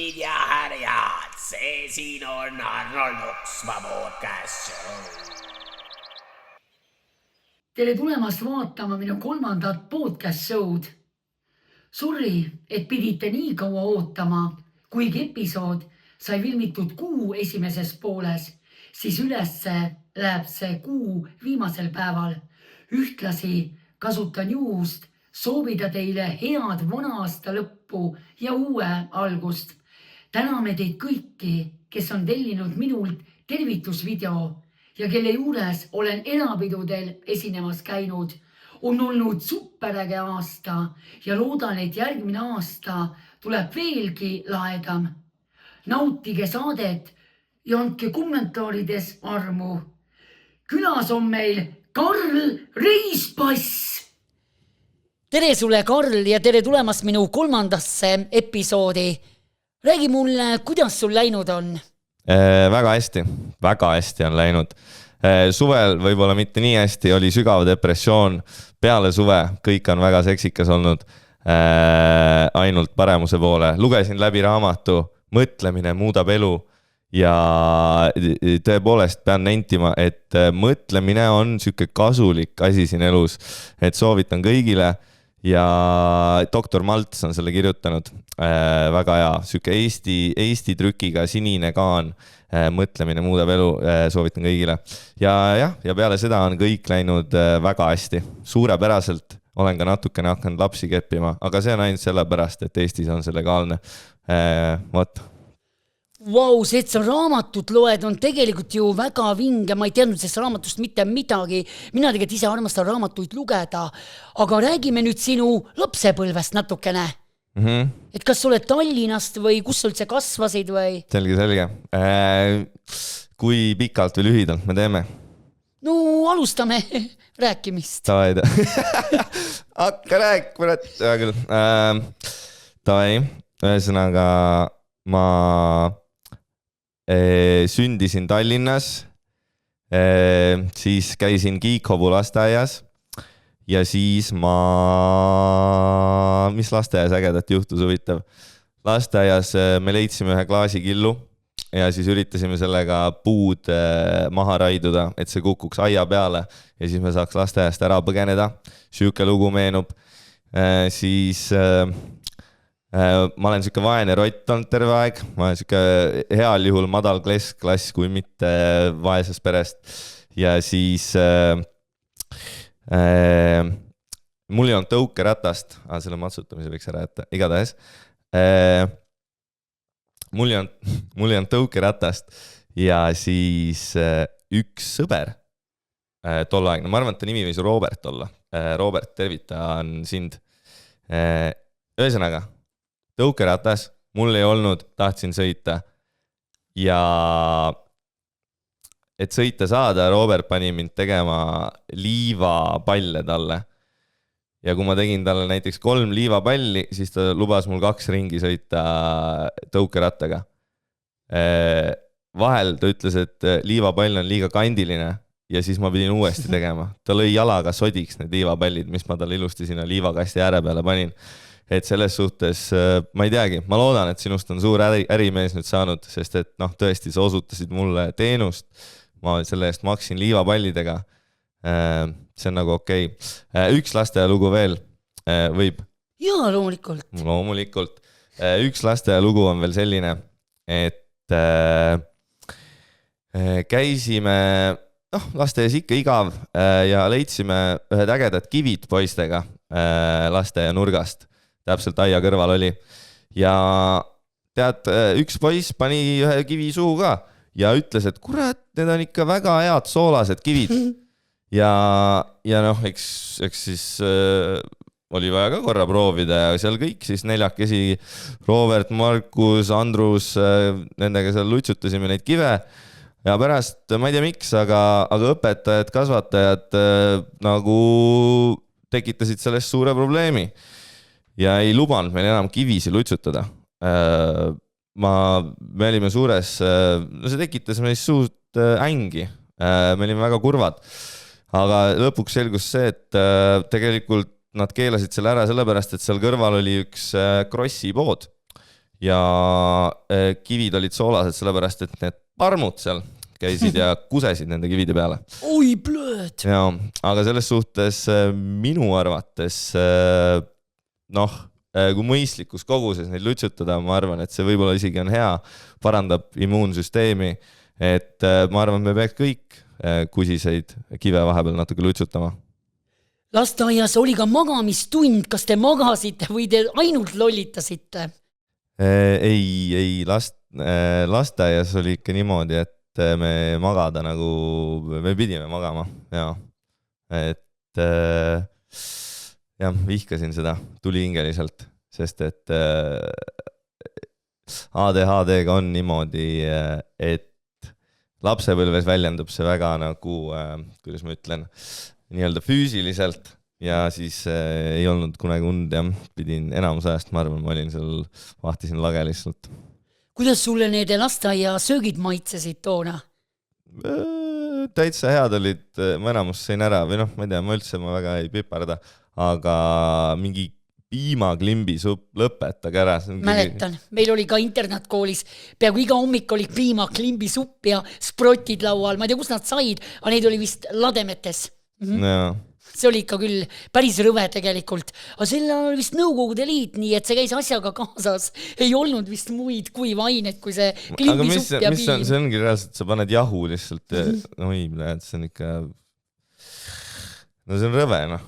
daamid ja härjad, see siin on Arnold Oksma podcast show. Tere tulemast vaatama minu 3. podcast show'd. Sorry, et pidite nii kaua ootama, kuigi episood sai filmitud kuu esimeses pooles, siis ülesse läheb see kuu viimasel päeval. Ühtlasi kasutan juhust soovida teile head vana aasta lõppu ja uue algust. Täname teid kõiki, kes on tellinud minult tervitusvideo ja kelle juures olen erapidudel esinemas käinud. On olnud superäge aasta ja loodan, et järgmine aasta tuleb veelgi lahedam. Nautige saadet ja andke kommentaarides armu. Külas on meil Karl Reispass. Tere sulle, Karl, ja tere tulemast minu 3. episoodi. Räägi mulle, kuidas sul läinud on? Väga hästi on läinud. Suvel võib-olla mitte nii hästi, oli sügav depressioon. Peale suve kõik on väga seksikas olnud, ainult paremuse poole. Lugesin läbi raamatu Mõtlemine muudab elu ja tõepoolest pean nentima, et mõtlemine on siuke kasulik asi siin elus, et soovitan kõigile. Ja doktor Malts on selle kirjutanud, väga hea, siuke Eesti trükiga sinine kaan, mõtlemine muudab elu, soovitan kõigile. Ja peale seda on kõik läinud väga hästi, suurepäraselt, olen ka natukene hakanud lapsi keppima, aga see on ainult sellepärast, et Eestis on see legaalne. Vau, see, et sa raamatut loed, on tegelikult ju väga vinge. Ma ei teadnud sellest raamatust mitte midagi. Mina tegelikult ise armastan raamatuid lugeda. Aga räägime nüüd sinu lapsepõlvest natukene. Et kas sa oled Tallinnast või kus sa üldse kasvasid või? Selge. Kui pikalt või lühidalt me teeme? No, alustame rääkimist. Hakka rääkima, hea küll. Ühesõnaga ma sündisin Tallinnas, siis käisin Kiikhovu lasteaias ja siis mis lasteaias ägedat juhtus huvitav? Lasteaias me leidsime ühe klaasikillu ja siis üritasime sellega puud maha raiduda, et see kukuks aia peale ja siis me saaks lasteaiast ära põgeneda. Siuke lugu meenub. Siis ma olen siuke vaene rott olnud terve aeg, ma olen siuke heal juhul madal klass, kui mitte vaesest perest. Ja siis mul ei olnud tõukeratast, selle matsutamise võiks ära jätta, igatahes. Mul ei olnud tõukeratast ja siis üks sõber tolleaegne, ma arvan, et ta nimi võis Robert olla. Robert, tervitan sind. Ühesõnaga, tõukeratas, mul ei olnud, tahtsin sõita ja et sõita saada, Robert pani mind tegema liivapalle talle ja kui ma tegin talle näiteks 3 liivapalli, siis ta lubas mul 2 ringi sõita tõukerattaga. Vahel ta ütles, et liivapall on liiga kandiline ja siis ma pidin uuesti tegema. Ta lõi jalaga sodiks need liivapallid, mis ma talle ilusti sinna liivakasti ääre peale panin. Et selles suhtes, ma ei teagi, ma loodan, et sinust on suur ärimees nüüd saanud, sest et tõesti sa osutasid mulle teenust, ma selle eest maksin liivapallidega, see on nagu okei. Üks lasteajalugu veel võib? Jaa, loomulikult. Loomulikult. Üks lasteajalugu on veel selline, et käisime, lasteaias ikka igav ja leidsime ühed ägedad kivid poistega lasteaia nurgast. Täpselt aia kõrval oli. Ja tead, üks poiss pani ühe kivi suhu ka ja ütles, et kurat, need on ikka väga head soolased kivid. Ja eks siis oli vaja ka korra proovida ja seal kõik siis 4 Robert, Markus, Andrus, nendega seal lutsutasime neid kive. Ja pärast, ma ei tea miks, aga õpetajad, kasvatajad nagu tekitasid sellest suure probleemi. Ja ei lubanud meil enam kivisi lutsutada. Me olime suures, see tekitas meist suurt ängi. Me olime väga kurvad. Aga lõpuks selgus see, et tegelikult nad keelasid selle ära sellepärast, et seal kõrval oli üks Krossi pood. ja kivid olid soolased sellepärast, et need parmud seal käisid ja kusesid nende kivide peale. Oi, blööd! Ja, aga selles suhtes minu arvates noh, kui mõistlikus koguses neid lutsutada, ma arvan, et see võib-olla isegi on hea, parandab immuunsüsteemi, et ma arvan, me peaks kõik kusiseid kive vahepeal natuke lutsutama. Lasteaias oli ka magamistund, kas te magasite või te ainult lollitasite? Ei, lasteaias oli ikka niimoodi, et me magada nagu, me pidime magama, ja. Et jah, vihkasin seda tulihingeliselt, sest et ADHD-ga on niimoodi, et lapsepõlves väljendub see väga nagu, kuidas ma ütlen, nii-öelda füüsiliselt ja siis ei olnud kunagi und ja pidin enamus ajast, ma arvan, ma olin seal, vahtisin lage lihtsalt. Kuidas sulle need lasteaia söögid maitsesid toona? Täitsa head olid, ma enamus sõin ära või noh, ma ei tea, ma väga ei piparda, aga mingi piimaklimbi supp, lõpetage ära. Mäletan, meil oli ka internaatkoolis, peaaegu iga hommik oli piimaklimbi supp ja sprotid laual, ma ei tea, kus nad said, aga neid oli vist lademetes. Jaa. See oli ikka küll päris rõve tegelikult, aga selle oli vist Nõukogude Liit, nii et see käis asjaga kaasas, ei olnud vist muid kuivaineid, kui see klimbisupp ja piim. See ongi reaalselt, sa paned jahu lihtsalt ja see on ikka, no see on rõve, noh.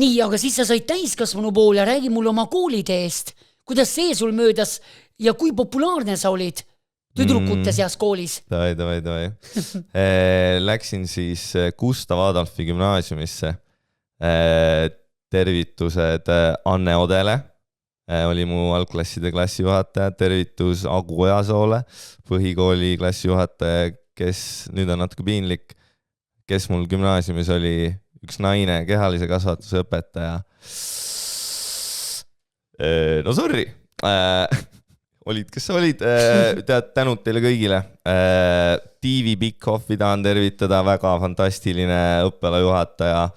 Nii, aga siis sa said täiskasvanu poole, räägi mulle oma kooliteest, kuidas see sul möödas ja kui populaarne sa olid tüdrukute seas koolis? Davai. Läksin siis Gustav Adolfi gümnaasiumisse. Tervitused Anne Odele, oli mu algklasside klassijuhataja, tervitus Agu Ojasoole, põhikooli klassijuhataja, kes nüüd on natuke piinlik, kes mul gümnaasiumis oli üks naine, kehalise kasvatuse õpetaja. No sorry, olid, kes sa olid, tead, tänud teile kõigile. TV Bighoffi tahan tervitada, väga fantastiline õppelajuhataja.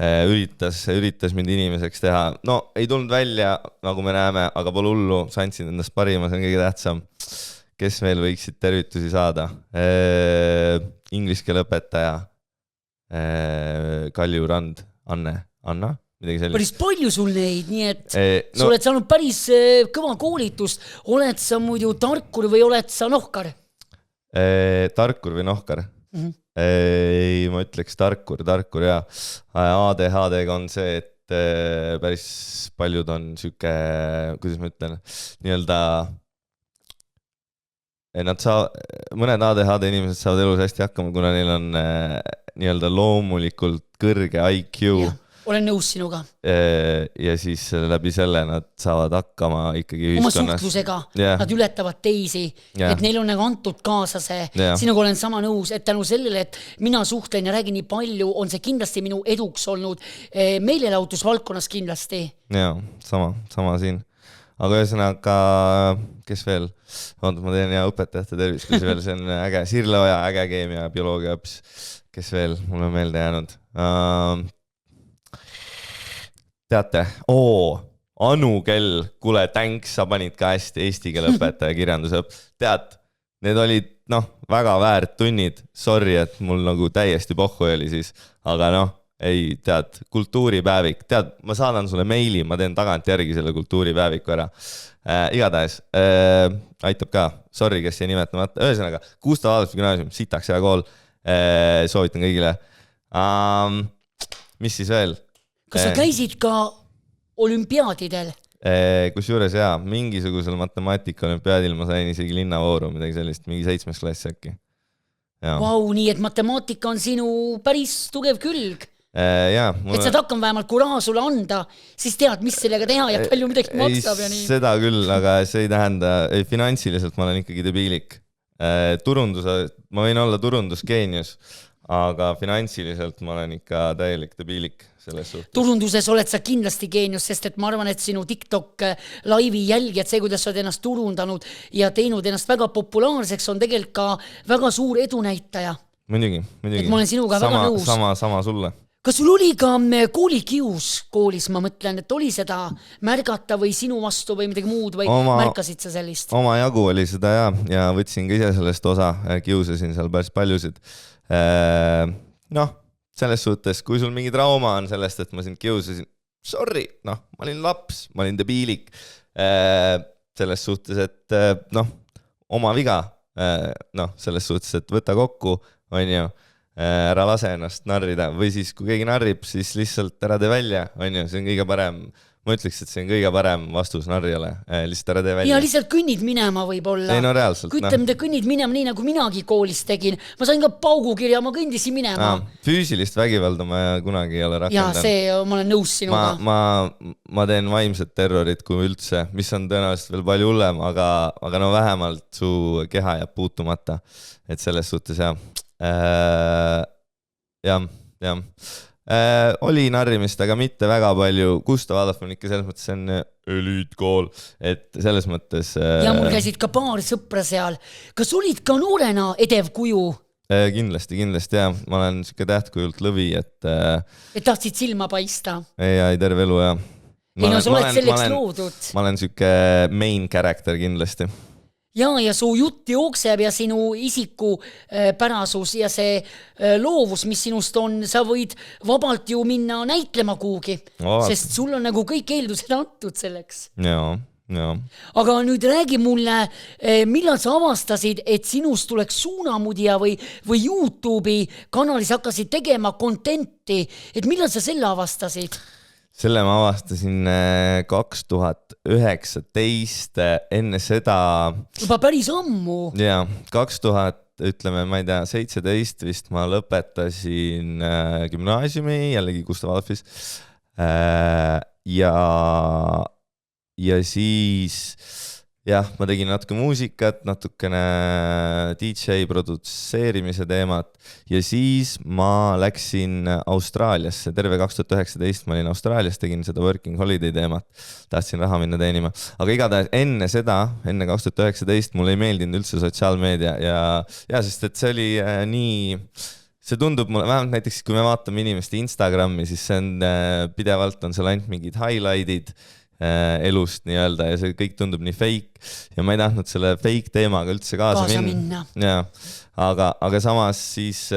Üritas mind inimeseks teha. No, ei tulnud välja, nagu me näeme, aga pole hullu, sa andsid endast parima, see on kõige tähtsam. Kes veel võiksid tervitusi saada? Inglise keele õpetaja, Kalju Rand, Anna, midagi sellist. Päris palju sul neid, nii et sa oled saanud päris kõva koolitust. Oled sa muidu tarkur või oled sa nohkar? Tarkur või nohkar? Ei, ma ütleks tarkur ja ADHD-ga on see, et päris paljud on süke, kuidas ma ütlen, nii-öelda mõned ADHD inimesed saavad elus hästi hakkama, kuna neil on nii-öelda loomulikult kõrge IQ. Ja, olen nõus sinuga. Ja siis läbi selle nad saavad hakkama ikkagi ühiskonnas. Oma suhtlusega, nad ületavad teisi, et neil on nagu antud kaasa see. Sinuga olen sama nõus, et tänu sellele, et mina suhtlen ja räägin nii palju, on see kindlasti minu eduks olnud meelelahutusvaldkonnas kindlasti. Jaa, sama siin. Aga ühesõnaga, kes veel? Ma teen hea õpetajate tervis, kes veel, see on äge. Sirle Oja, äge keemia, bioloogia õps. Kes veel? Mul on meelde jäänud. Teate, Anu Kell, kuule, thanks, sa panid ka hästi eesti keele õpetaja kirjanduse. Tead, need olid, väga väärt tunnid. Sorry, et mul nagu täiesti pohhu oli siis, aga ei, tead, kultuuripäevik, tead, ma saadan sulle meili, ma teen tagant järgi selle kultuuripäeviku ära. Igatahes, aitab ka, sorry, kes ei nimetamata. Ühesõnaga, Gustav Adolfi gümnaasium, sitaks hea kool, soovitan kõigile. Mis siis veel? Kas sa käisid ka olümpiaadidel? Kus juures mingisugusel matemaatika olümpiaadil ma sain isegi linnavooru, midagi sellist, mingi 7. klass äkki. Vau, nii et matemaatika on sinu päris tugev külg. Et sa hakkam vähemalt kuraa sulle anda, siis tead, mis sellega teha ja palju midagi maksab ja nii. Seda küll, aga see ei tähenda, finantsiliselt ma olen ikkagi debiilik. Ma võin olla turundusgeenius, aga finantsiliselt ma olen ikka täielik debiilik selles suhtes. Turunduses oled sa kindlasti geenius, sest et ma arvan, et sinu TikTok laivi jälgijad, see, kuidas sa oled ennast turundanud ja teinud ennast väga populaarseks, on tegelikult ka väga suur edunäitaja. Muidugi. Et ma olen sinuga väga nõus. Sama sulle. kas sul oli ka koolikius koolis, ma mõtlen, et oli seda märgata või sinu vastu või midagi muud või märkasid sa sellist? Oma jagu oli seda ja võtsin ka ise sellest osa, kiusasin seal päris paljusid. Noh, selles suhtes, kui sul mingi trauma on sellest, et ma sind kiusasin, sorry, noh, ma olin laps, ma olin debiilik. Selles suhtes, et noh, oma viga, noh, selles suhtes, et võta kokku, on ju, ära lase ennast narrida või siis kui keegi narrib, siis lihtsalt ära tee välja, on ju, see on kõige parem, ma ütleks, et see on kõige parem vastus narjale, lihtsalt ära tee välja. Ja lihtsalt kõnnid minema võib-olla. Ei no reaalselt. Ütleme, te kõnnid minema nii, nagu minagi koolis tegin. Ma sain ka paugukirja, ma kõndisin minema. Füüsilist vägivalda ma kunagi ei ole rakendanud. Ja see, ma olen nõus sinuga. Ma teen vaimset terrorit kui üldse, mis on tõenäoliselt veel palju hullem, aga no vähemalt su keha jääb puutumata. Et selles suhtes oli narrimist, aga mitte väga palju. Gustav Adolf on ikka selles mõttes, see on eliitkool, et selles mõttes ja mul käisid ka paar sõpra seal. Kas olid ka noorena edev kuju? Kindlasti ja ma olen siuke tähtkujult lõvi, et tahtsid silma paista? Ei, terve elu ja no sa oled selleks loodud. Ma olen siuke main character kindlasti. Ja su jutt jookseb ja sinu isiku pärasus ja see loovus, mis sinust on, sa võid vabalt ju minna näitlema kuhugi, sest sul on nagu kõik eeldused antud selleks. Ja. Aga nüüd räägi mulle, millal sa avastasid, et sinust tuleks suunamudija või YouTube'i kanalis hakkasid tegema contenti, et millal sa selle avastasid? Selle ma avastasin 2019, enne seda... Juba päris ammu. Jaa, 2000, ütleme, ma ei tea, 17 vist ma lõpetasin gümnaasiumi, jällegi Gustav Adolfis. Ja siis, jah, ma tegin natuke muusikat, natukene DJ produtseerimise teemat ja siis ma läksin Austraaliasse, terve 2019 ma olin Austraalias, tegin seda working holiday teemat, tahtsin raha minna teenima, aga igatahes enne seda, enne 2019 mulle ei meeldinud üldse sotsiaalmeedia ja sest et see oli nii, see tundub mulle, vähemalt näiteks kui me vaatame inimeste Instagrami, siis see on pidevalt on seal ainult mingid highlight'id elust nii-öelda ja see kõik tundub nii fake ja ma ei tahtnud selle fake teemaga üldse kaasa minna. Ja, aga samas siis...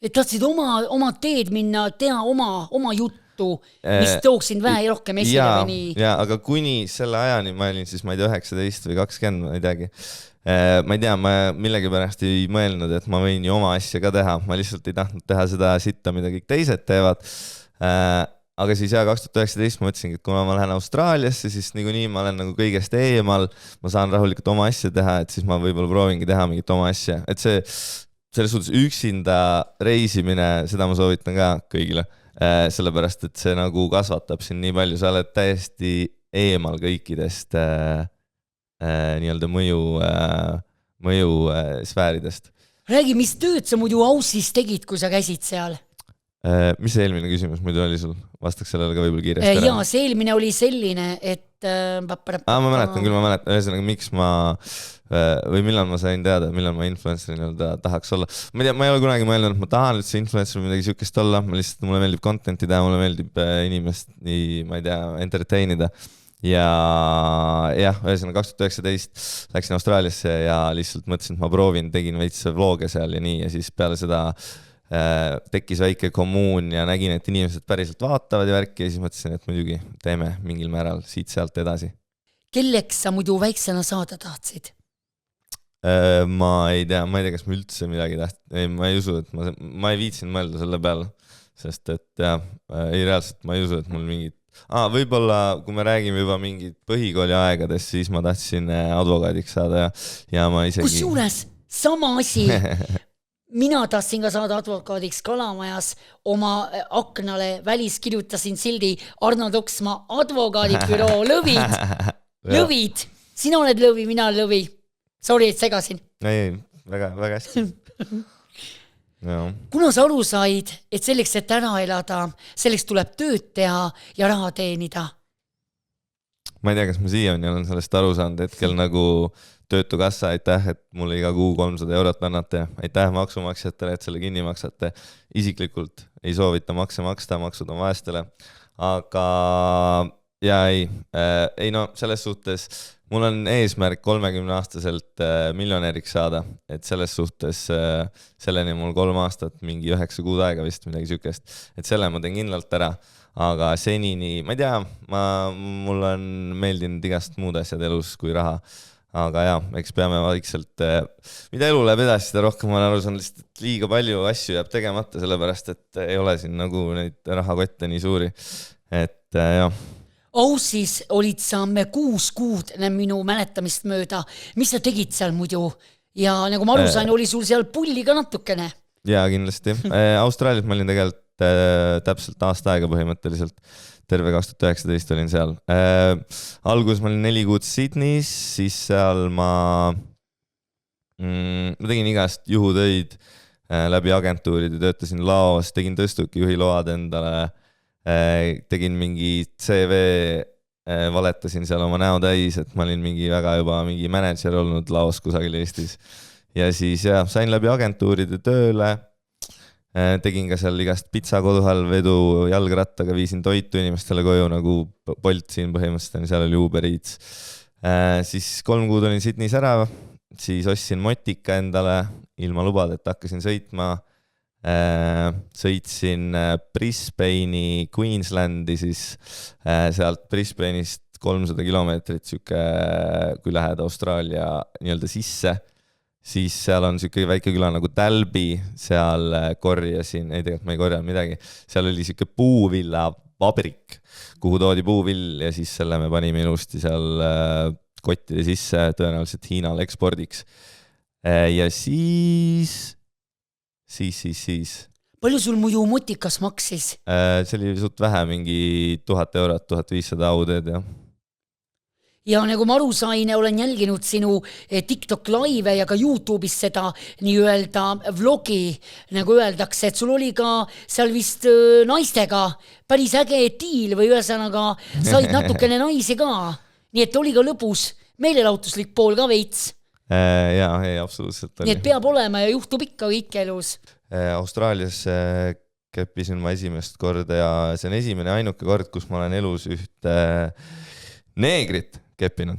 Et tahtsid oma teed minna, teha oma juttu, mis tooksin vähe rohkem esile või nii? Ja, aga kuni selle ajani ma olin siis, ma ei tea, 19 või 20, ma ei teagi. Ma ei tea, ma millegi pärast ei mõelnud, et ma võin ju oma asja ka teha. Ma lihtsalt ei tahtnud teha seda sitta, mida kõik teised teevad. Aga siis 2019 ma mõtlesingi, et kui ma lähen Austraaliasse, siis niikuinii ma olen nagu kõigest eemal, ma saan rahulikult oma asja teha, et siis ma võib-olla proovingi teha mingit oma asja. Et see, selles suhtes üksinda reisimine, seda ma soovitan ka kõigile, sellepärast, et see nagu kasvatab siin nii palju, sa oled täiesti eemal kõikidest nii-öelda mõju sfääridest. Räägi, mis tööd sa muidu Aussis tegid, kui sa käisid seal? Mis see eelmine küsimus muidu oli sul? Vastaks sellele ka võib-olla kiiresti ära. Jaa, see eelmine oli selline, et... ma mäletan, ühesõnaga, miks ma... Või millal ma sain teada, millal ma influencerina tahaks olla. Ma ei tea, ma ei ole kunagi mõelnud, et ma tahan üldse influencer midagi siukest olla. Mulle meeldib contenti teha, mulle meeldib inimest nii, ma ei tea, entertainida. Ja jah, ühesõnaga 2019 läksin Austraaliasse ja lihtsalt mõtlesin, et ma proovin, tegin veits vlooge seal ja nii ja siis peale seda tekkis väike kommuun ja nägin, et inimesed päriselt vaatavad ja värki ja siis mõtlesin, et muidugi teeme mingil määral siit-sealt edasi. Kelleks sa muidu väiksena saada tahtsid? Ma ei tea, kas ma üldse midagi tahtsin. Ma ei usu, et ma ei viitsin mõelda selle peale, sest et jah, ei reaalselt ma ei usu, et mul mingid võib-olla, kui me räägime juba mingid põhikooli aegadest, siis ma tahtsin advokaadiks saada ja ma isegi... Kusjuures sama asi... Mina tahtsin ka saada advokaadiks Kalamajas, oma aknale välis kirjutasin sildi Arno Toksma advokaadibüroo Lõvid. Sina oled Lõvi, mina olen Lõvi. Sorry, et segasin. Ei, väga hästi. Kuna sa aru said, et selleks, et ära elada, selleks tuleb tööd teha ja raha teenida? Ma ei tea, kas ma siiani olen sellest aru saanud hetkel nagu... Töötukassa, aitäh, et mulle iga kuu 300 € annate. Aitäh maksumaksjatele, et selle kinni maksate. Isiklikult ei soovita makse maksta, maksud on vaestele, aga ja ei no selles suhtes mul on eesmärk 30-aastaselt miljonäriks saada, et selles suhtes selleni mul 3 aastat, mingi 9 kuud aega vist midagi sükest, et selle ma teen kindlalt ära, aga senini, ma ei tea, mul on meeldinud igast muud asjad elus kui raha, aga jah, eks peame vaikselt, mida elu läheb edasi, seda rohkem ma olen aru saanud, lihtsalt liiga palju asju jääb tegemata, sellepärast et ei ole siin nagu neid rahakotte nii suuri, et jah. Aussis olid sa 6 kuud minu mäletamist mööda. Mis sa tegid seal muidu? Ja nagu ma aru sain, oli sul seal pulli ka natukene. Jaa, kindlasti. Austraalias ma olin tegelikult täpselt aasta aega põhimõtteliselt. Terve 2019 olin seal. Alguses ma olin 4 kuud Sydneys, siis seal ma tegin igast juhutöid läbi agentuuride, töötasin laos, tegin tõstuki juhiload endale, tegin mingi CV, valetasin seal oma näo täis, et ma olin mingi manager olnud laos kusagil Eestis. Ja siis sain läbi agentuuride tööle, tegin ka seal igast pitsa koduhall vedu jalgrattaga, viisin toitu inimestele koju nagu Bolt siin põhimõtteliselt, seal oli Uber Eats. Siis 3 kuud olin Sydneys ära, siis ostsin motika endale, ilma lubadeta hakkasin sõitma. Sõitsin Brisbane'i Queenslandi, siis sealt Brisbane'ist 300 kilomeetrit, kui lähed Austraalia nii-öelda sisse, siis seal on siuke väike küla nagu Dalby, seal korjasin, ei tegelikult ma ei korjanud midagi, seal oli siuke puuvilla vabrik, kuhu toodi puuvill ja siis selle me panime ilusti seal kottide sisse, tõenäoliselt Hiinale ekspordiks. Ja siis... Palju sul muidu motikas maksis? See oli suht vähe, mingi 1000 eurot, 1500 AUD-d, jah. Ja nagu ma aru sain, olen jälginud sinu TikTok live ja ka YouTube'is seda nii-öelda vlogi, nagu öeldakse, et sul oli ka seal vist naistega päris äge diil või ühesõnaga said natukene naisi ka. Nii et oli ka lõbus meelelahutuslik pool ka veits. Jaa, ei, absoluutselt oli. Nii et peab olema ja juhtub ikka kõik elus. Austraalias käppisin ma esimest korda ja see on esimene ainuke kord, kus ma olen elus ühte neegrit keppinud.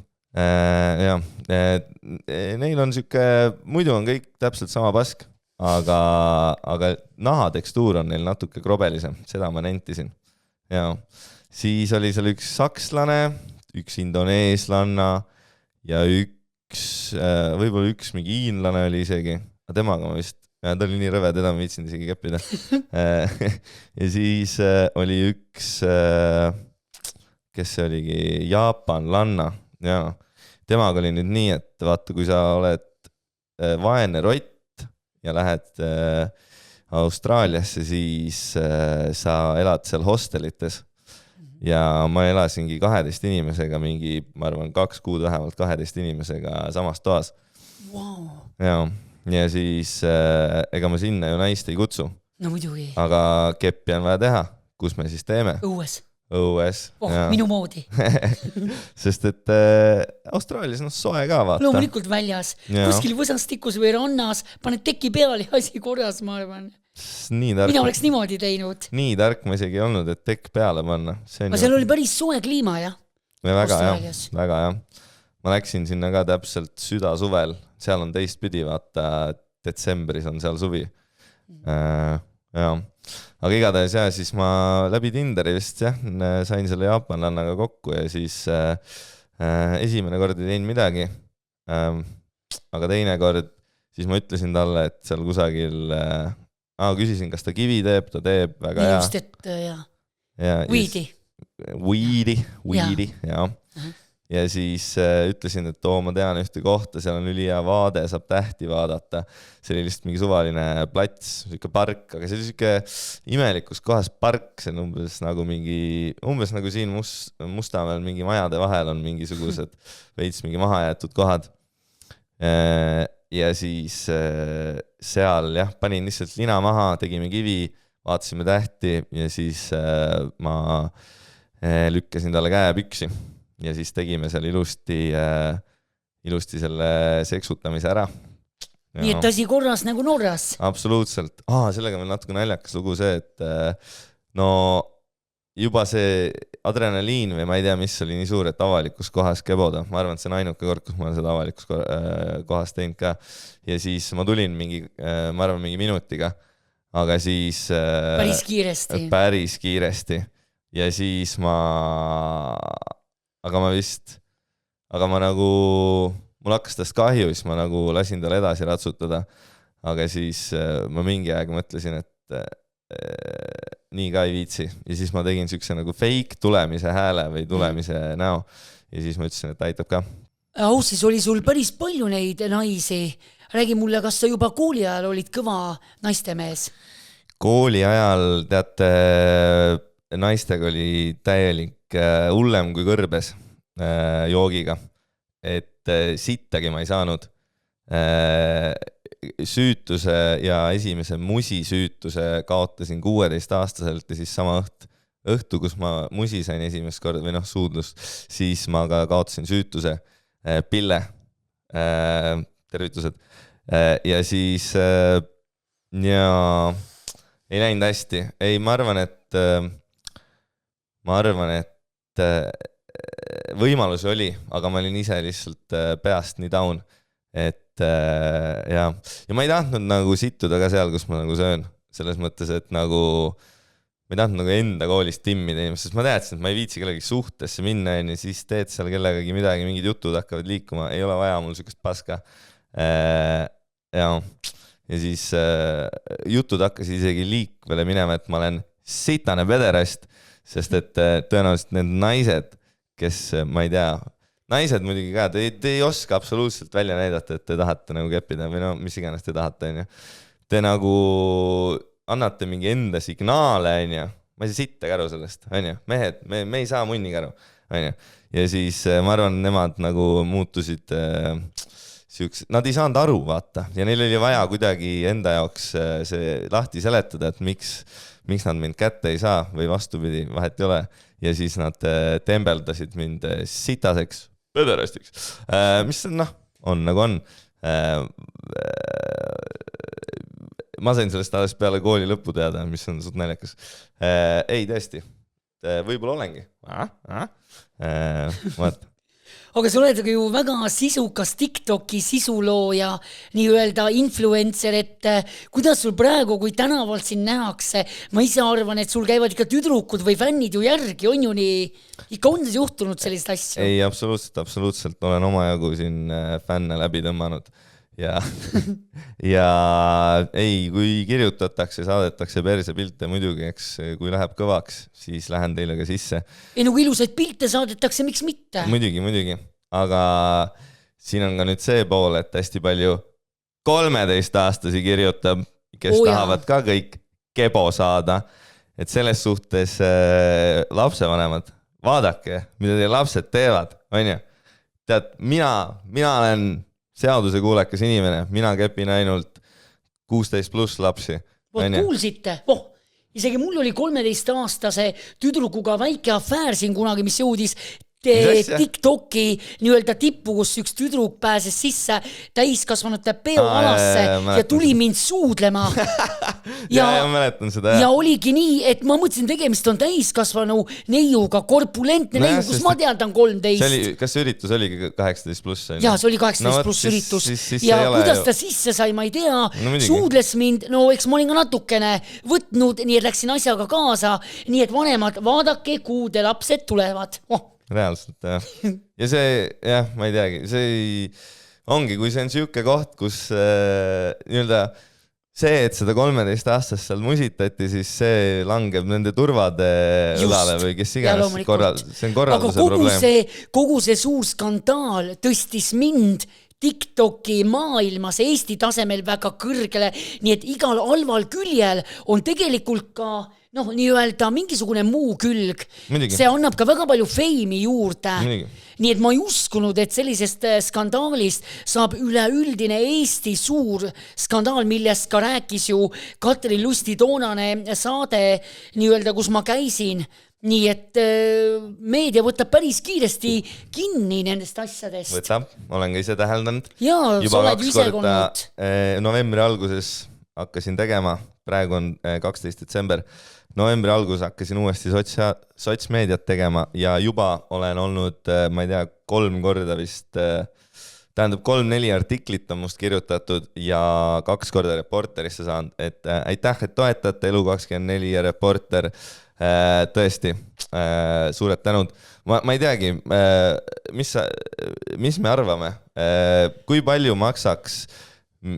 Neil on siuke, muidu on kõik täpselt sama pask, aga nahatekstuur on neil natuke krobelisem, seda ma nentisin. Ja siis oli seal üks sakslane, üks indoneeslanna ja võib-olla üks mingi hiinlane oli isegi, aga temaga ma vist, ta oli nii rõve, teda ma viitsin isegi keppida. Ja siis oli üks, kes see oligi, jaapanlanna, ja temaga oli nüüd nii, et vaata, kui sa oled vaene rott ja lähed Austraaliasse, siis sa elad seal hostelites. Ja ma elasingi 12 inimesega mingi, ma arvan, 2 kuud vähemalt 12 inimesega samas toas. Wow. Ja siis ega ma sinna ju naist ei kutsu. No muidugi. Aga keppi on vaja teha. Kus me siis teeme? Õues. Minu moodi. Sest et Austraalias on soe ka, vaata. Loomulikult väljas. Kuskil võsastikus või rannas paned teki peal ja asi korras, ma arvan. Mina oleks niimoodi teinud. Nii tark ma isegi olnud, et tekk peale panna. Aga seal oli päris soe kliima, jah? Väga, jah. Ma läksin sinna ka täpselt süda suvel. Seal on teistpidi, vaata, detsembris on seal suvi. Aga igatahes, siis ma läbi Tinderi vist, sain selle jaapanlannaga kokku ja siis esimene kord ei teinud midagi. Aga teine kord, siis ma ütlesin talle, et seal kusagil... küsisin, kas ta kivi teeb, ta teeb väga hea. Just, et Weedi, jah. Ja siis ütlesin, et ma tean ühte kohta, seal on ülihea vaade, saab tähti vaadata. See oli lihtsalt mingi suvaline plats, siuke park, aga see oli siuke imelikus kohas park, see on umbes nagu siin Mustamäel mingi majade vahel on mingisugused veits mingi mahajäetud kohad. Ja siis seal panin lihtsalt lina maha, tegime kivi, vaatasime tähti ja siis ma lükkasin talle käepüksi ja siis tegime seal ilusti selle seksutamise ära nii et asi korras nagu Norras. Absoluutselt. Sellega veel natuke naljakas lugu see, et no juba see adrenaliin või ma ei tea, mis oli nii suur, et avalikus kohas keboda. Ma arvan, et see on ainuke kord, kus ma olen seda avalikus kohas teinud ka. Ja siis ma tulin ma arvan, mingi minutiga, aga siis päris kiiresti. Ja siis aga ma nagu, mul hakkas tast kahju, siis ma nagu lasin tal edasi ratsutada, aga siis ma mingi aeg mõtlesin, et nii ka ei viitsi. Ja siis ma tegin siukse nagu fake tulemise hääle või tulemise näo ja siis ma ütlesin, et aitab ka. Aussis oli sul päris palju neid naisi. Räägi mulle, kas sa juba kooli ajal olid kõva naistemees? Kooli ajal, teate, naistega oli täielik hullem kui kõrbes joogiga, et sittagi ma ei saanud. Süütuse ja esimese musisüütuse kaotasin 16-aastaselt ja siis sama õhtu, kus ma musi sain esimest korda või suudlust, siis ma ka kaotasin süütuse. Pille, tervitused. Ja siis ja ei läinud hästi. Ei, ma arvan, et võimalusi oli, aga ma olin ise lihtsalt peast nii down, et ja ma ei tahtnud nagu sittuda ka seal, kus ma nagu söön, selles mõttes, et nagu ma ei tahtnud nagu enda koolist timmida inimest, sest ma teadsin, et ma ei viitsi kellegi suhtesse minna ja siis teed seal kellegagi midagi, mingid jutud hakkavad liikuma, ei ole vaja mul sükest paska. Ja siis jutud hakkasid isegi liikvele minema, et ma olen sitane pederast, sest et tõenäoliselt need naised, kes, ma ei tea, naised muidugi ka, te ei oska absoluutselt välja näidata, et te tahate nagu keppida või mis iganes te tahate, on ju. Te nagu annate mingi enda signaale, on ju. Ma ei saa sitta käru sellest, on ju. Mehed, me ei saa munni käru, on ju. Ja siis ma arvan, nemad nagu muutusid nad ei saanud aru, vaata. Ja neil oli vaja kuidagi enda jaoks see lahti seletada, et miks nad mind kätte ei saa või vastupidi, vahet ei ole. Ja siis nad tembeldasid mind sitaseks pöderastiks, mis on nagu on. Ma sain sellest alles peale kooli lõppu teada, mis on suht naljakas. Ei, tõesti, võib-olla olengi. Vaat. Aga sa oled ju väga sisukas TikToki sisulooja, nii-öelda influencer, et kuidas sul praegu, kui tänavalt siin nähakse, ma ise arvan, et sul käivad ikka tüdrukud või fännid ju järgi, on ju nii, ikka on juhtunud sellist asju? Ei, absoluutselt, olen omajagu siin fänne läbi tõmmanud ja ei, kui kirjutatakse, saadetakse perse pilte muidugi, eks kui läheb kõvaks, siis lähen teile ka sisse. Ei, nagu ilusaid pilte saadetakse, miks mitte? Muidugi, aga siin on ka nüüd see pool, et hästi palju 13-aastasi kirjutab, kes tahavad ka kõik kebo saada, et selles suhtes lapsevanemad, vaadake, mida teie lapsed teevad, on ju? Tead, mina olen seaduse kuulekas inimene, mina kepin ainult 16+ lapsi. Kuulsite? Isegi mul oli 13-aastase tüdrukuga väike afäär siin kunagi, mis jõudis TikToki nii-öelda tippu, kus üks tüdruk pääses sisse täiskasvanute peoalasse ja tuli mind suudlema. ja mäletan seda. Ja oligi nii, et ma mõtlesin, tegemist on täiskasvanu neiuga, korpulentne neiu, kus ma tean 13. Kas see üritus oligi 18+? Jaa, see oli 18+ üritus. Ja kuidas ta sisse sai, ma ei tea. Suudles mind, eks ma olin ka natukene võtnud, nii et läksin asjaga kaasa, nii et vanemad, vaadake, kuhu te lapsed tulevad. Reaalselt, jah. Ja see, ma ei teagi, see ongi, kui see on siuke koht, kus nii-öelda see, et seda 13-aastast seal musitati, siis see langeb nende turvade õlale või kes iganes see on korralduse probleem. Aga kogu see suur skandaal tõstis mind TikToki maailmas Eesti tasemel väga kõrgele, nii et igal halval küljel on tegelikult ka nii-öelda mingisugune muu külg. Midagi. See annab ka väga palju feimi juurde. Midagi. Nii et ma ei uskunud, et sellisest skandaalist saab üleüldine Eesti suur skandaal, millest ka rääkis ju Katrin Lusti toonane saade, nii-öelda, kus ma käisin. nii et meedia võtab päris kiiresti kinni nendest asjadest. Võtab, olen ka ise täheldanud. Jaa, sa oled ju ise olnud. Novembri alguses hakkasin tegema, praegu on 12. detsember, novembri alguses hakkasin uuesti sotsmeediat tegema ja juba olen olnud, ma ei tea, 3 korda vist, tähendab 3-4 artiklit on must kirjutatud ja 2 korda Reporterisse saanud, et aitäh, et toetate Elu24 ja Reporter. Tõesti, suured tänud. Ma ei teagi, mis me arvame, kui palju maksaks,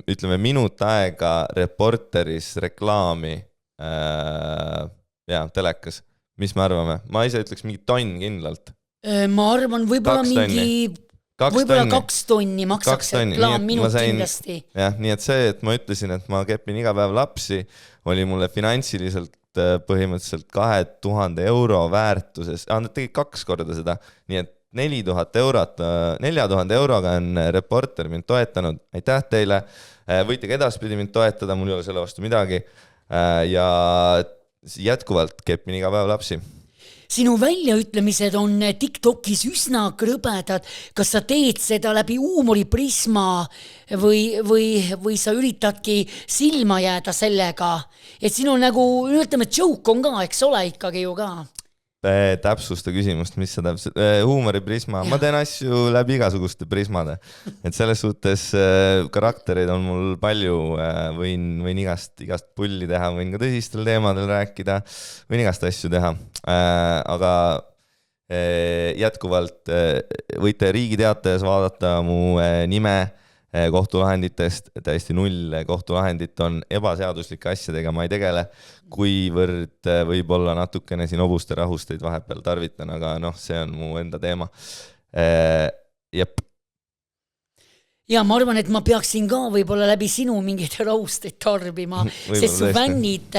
ütleme, minut aega Reporteris reklaami telekas, mis me arvame? Ma ise ütleks mingi tonn kindlalt. Ma arvan, võib-olla mingi 2 tonni maksaks reklaam minut kindlasti. Jah, nii et see, et ma ütlesin, et ma kepin iga päev lapsi, oli mulle finantsiliselt põhimõtteliselt 2000 euro väärtuses, nad tegid 2 korda seda, nii et 4000 euroga on Reporter mind toetanud, aitäh teile, võite ka edaspidi mind toetada, mul ei ole selle vastu midagi ja jätkuvalt kepin iga päev lapsi. Sinu väljaütlemised on TikTokis üsna krõbedad. Kas sa teed seda läbi huumoriprisma või sa üritadki silma jääda sellega? Et sinu nagu, ütleme, joke on ka, eks ole ikkagi ju ka. Täpsusta küsimust, mis sa täpselt, huumoriprisma, ma teen asju läbi igasuguste prismade, et selles suhtes karaktereid on mul palju, võin igast pulli teha, võin ka tõsistel teemadel rääkida, võin igast asju teha, aga jätkuvalt võite Riigi Teatajas vaadata mu nime kohtulahenditest, täiesti 0 kohtulahendit on ebaseaduslike asjadega, ma ei tegele, kuivõrd võib-olla natukene siin hobuste rahusteid vahepeal tarvitan, aga see on mu enda teema. Jep. Ja ma arvan, et ma peaksin ka võib-olla läbi sinu mingid rahusteid tarbima, sest su fännid